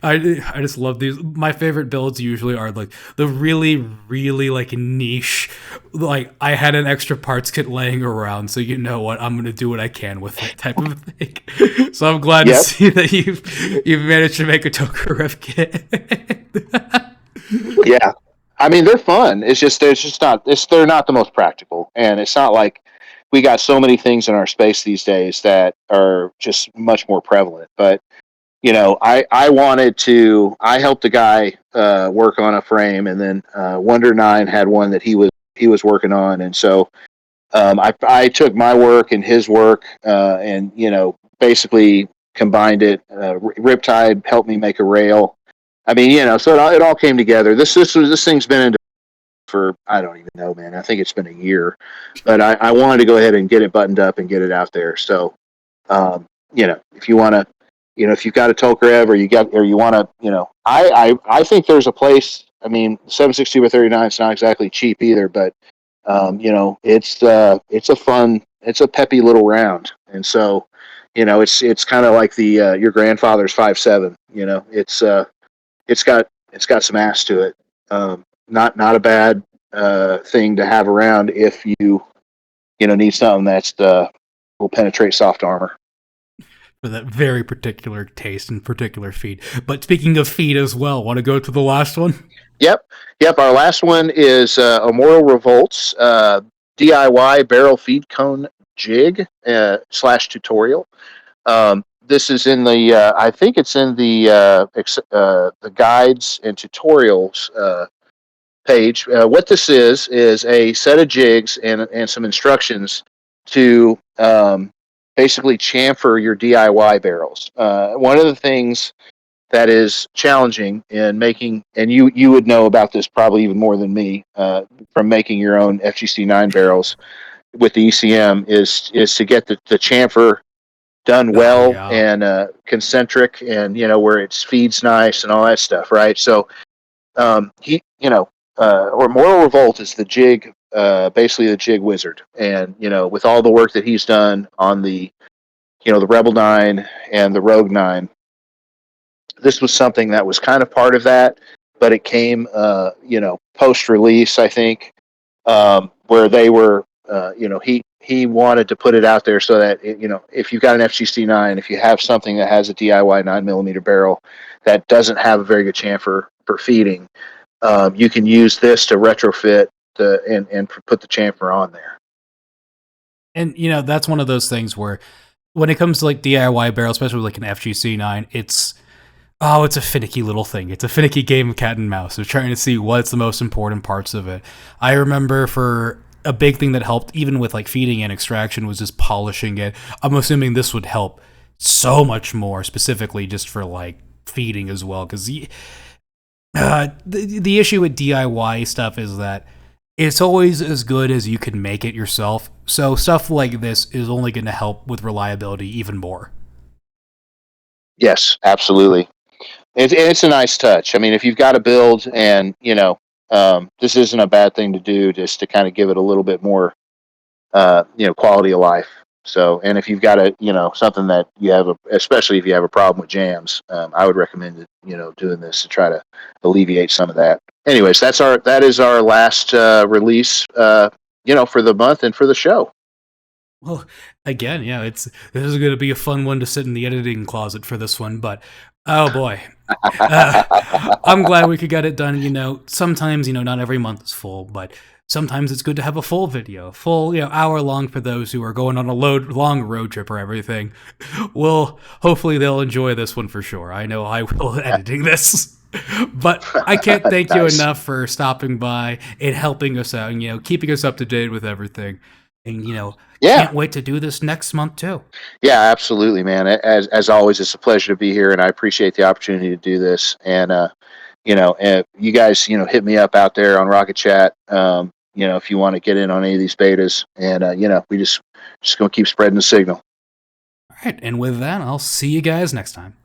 I just love these. My favorite builds usually are like the really, really like niche. Like I had an extra parts kit laying around, so you know what, I'm gonna do what I can with it type of thing. So I'm glad to see that you've managed to make a Tokarev kit. Yeah, I mean they're fun. They're not the most practical, and it's not like we got so many things in our space these days that are just much more prevalent. But I helped a guy work on a frame, and then Wonder 9 had one that he was working on, and so I took my work and his work and basically combined it. Riptide helped me make a rail. I mean, so it all came together. This thing's been into for I don't even know, man. I think it's been a year, but I wanted to go ahead and get it buttoned up and get it out there. So if you want to. If you've got a Tokarev or you want to, I think there's a place. I mean, 762 by 39 is not exactly cheap either, but It's it's a peppy little round, and so it's kind of like the your grandfather's 5.7. It's got some ass to it. Not a bad thing to have around if you need something that's will penetrate soft armor. For that very particular taste and particular feed. But speaking of feed as well, want to go to the last one? Yep, yep. Our last one is ImmortalRevolt's DIY barrel feed cone jig slash tutorial. This is in the I think it's in the guides and tutorials page. What this is a set of jigs and some instructions to basically chamfer your DIY barrels. One of the things that is challenging in making, and you would know about this probably even more than me from making your own FGC9 barrels with the ECM, is to get the chamfer done Oh, well yeah. and concentric, and where it feeds nice and all that stuff, right? So he, or Moral Revolt is the jig, basically the jig wizard, and with all the work that he's done on the the Rebel 9 and the Rogue 9, this was something that was kind of part of that, but it came post release, I think, where they were, he wanted to put it out there so that if you've got an FGC9, if you have something that has a DIY 9mm barrel that doesn't have a very good chamfer for feeding, you can use this to retrofit and put the chamfer on there. And that's one of those things where when it comes to like DIY barrel, especially like an FGC9, it's a finicky little thing. It's a finicky game of cat and mouse. They're trying to see what's the most important parts of it. I remember for a big thing that helped, even with like feeding and extraction, was just polishing it. I'm assuming this would help so much more, specifically just for like feeding as well. Because the issue with DIY stuff is that it's always as good as you can make it yourself. So stuff like this is only going to help with reliability even more. Yes, absolutely. It's a nice touch. I mean, if you've got a build and this isn't a bad thing to do, just to kind of give it a little bit more quality of life. So, and if you've got something that you have, especially if you have a problem with jams, I would recommend doing this to try to alleviate some of that. Anyways, that is our last release, for the month and for the show. Well, again, yeah, this is going to be a fun one to sit in the editing closet for this one, but oh boy. I'm glad we could get it done. Sometimes, not every month is full, but sometimes it's good to have a full video, full, hour long for those who are going on a long road trip or everything. Well, hopefully they'll enjoy this one for sure. I know I will editing this. But I can't thank you Nice. enough for stopping by and helping us out and, keeping us up to date with everything. And, Yeah. can't wait to do this next month too. Yeah, absolutely, man. As always, it's a pleasure to be here, and I appreciate the opportunity to do this. And you guys, hit me up out there on Rocket Chat. If you want to get in on any of these betas, and we just gonna keep spreading the signal. All right, and with that, I'll see you guys next time.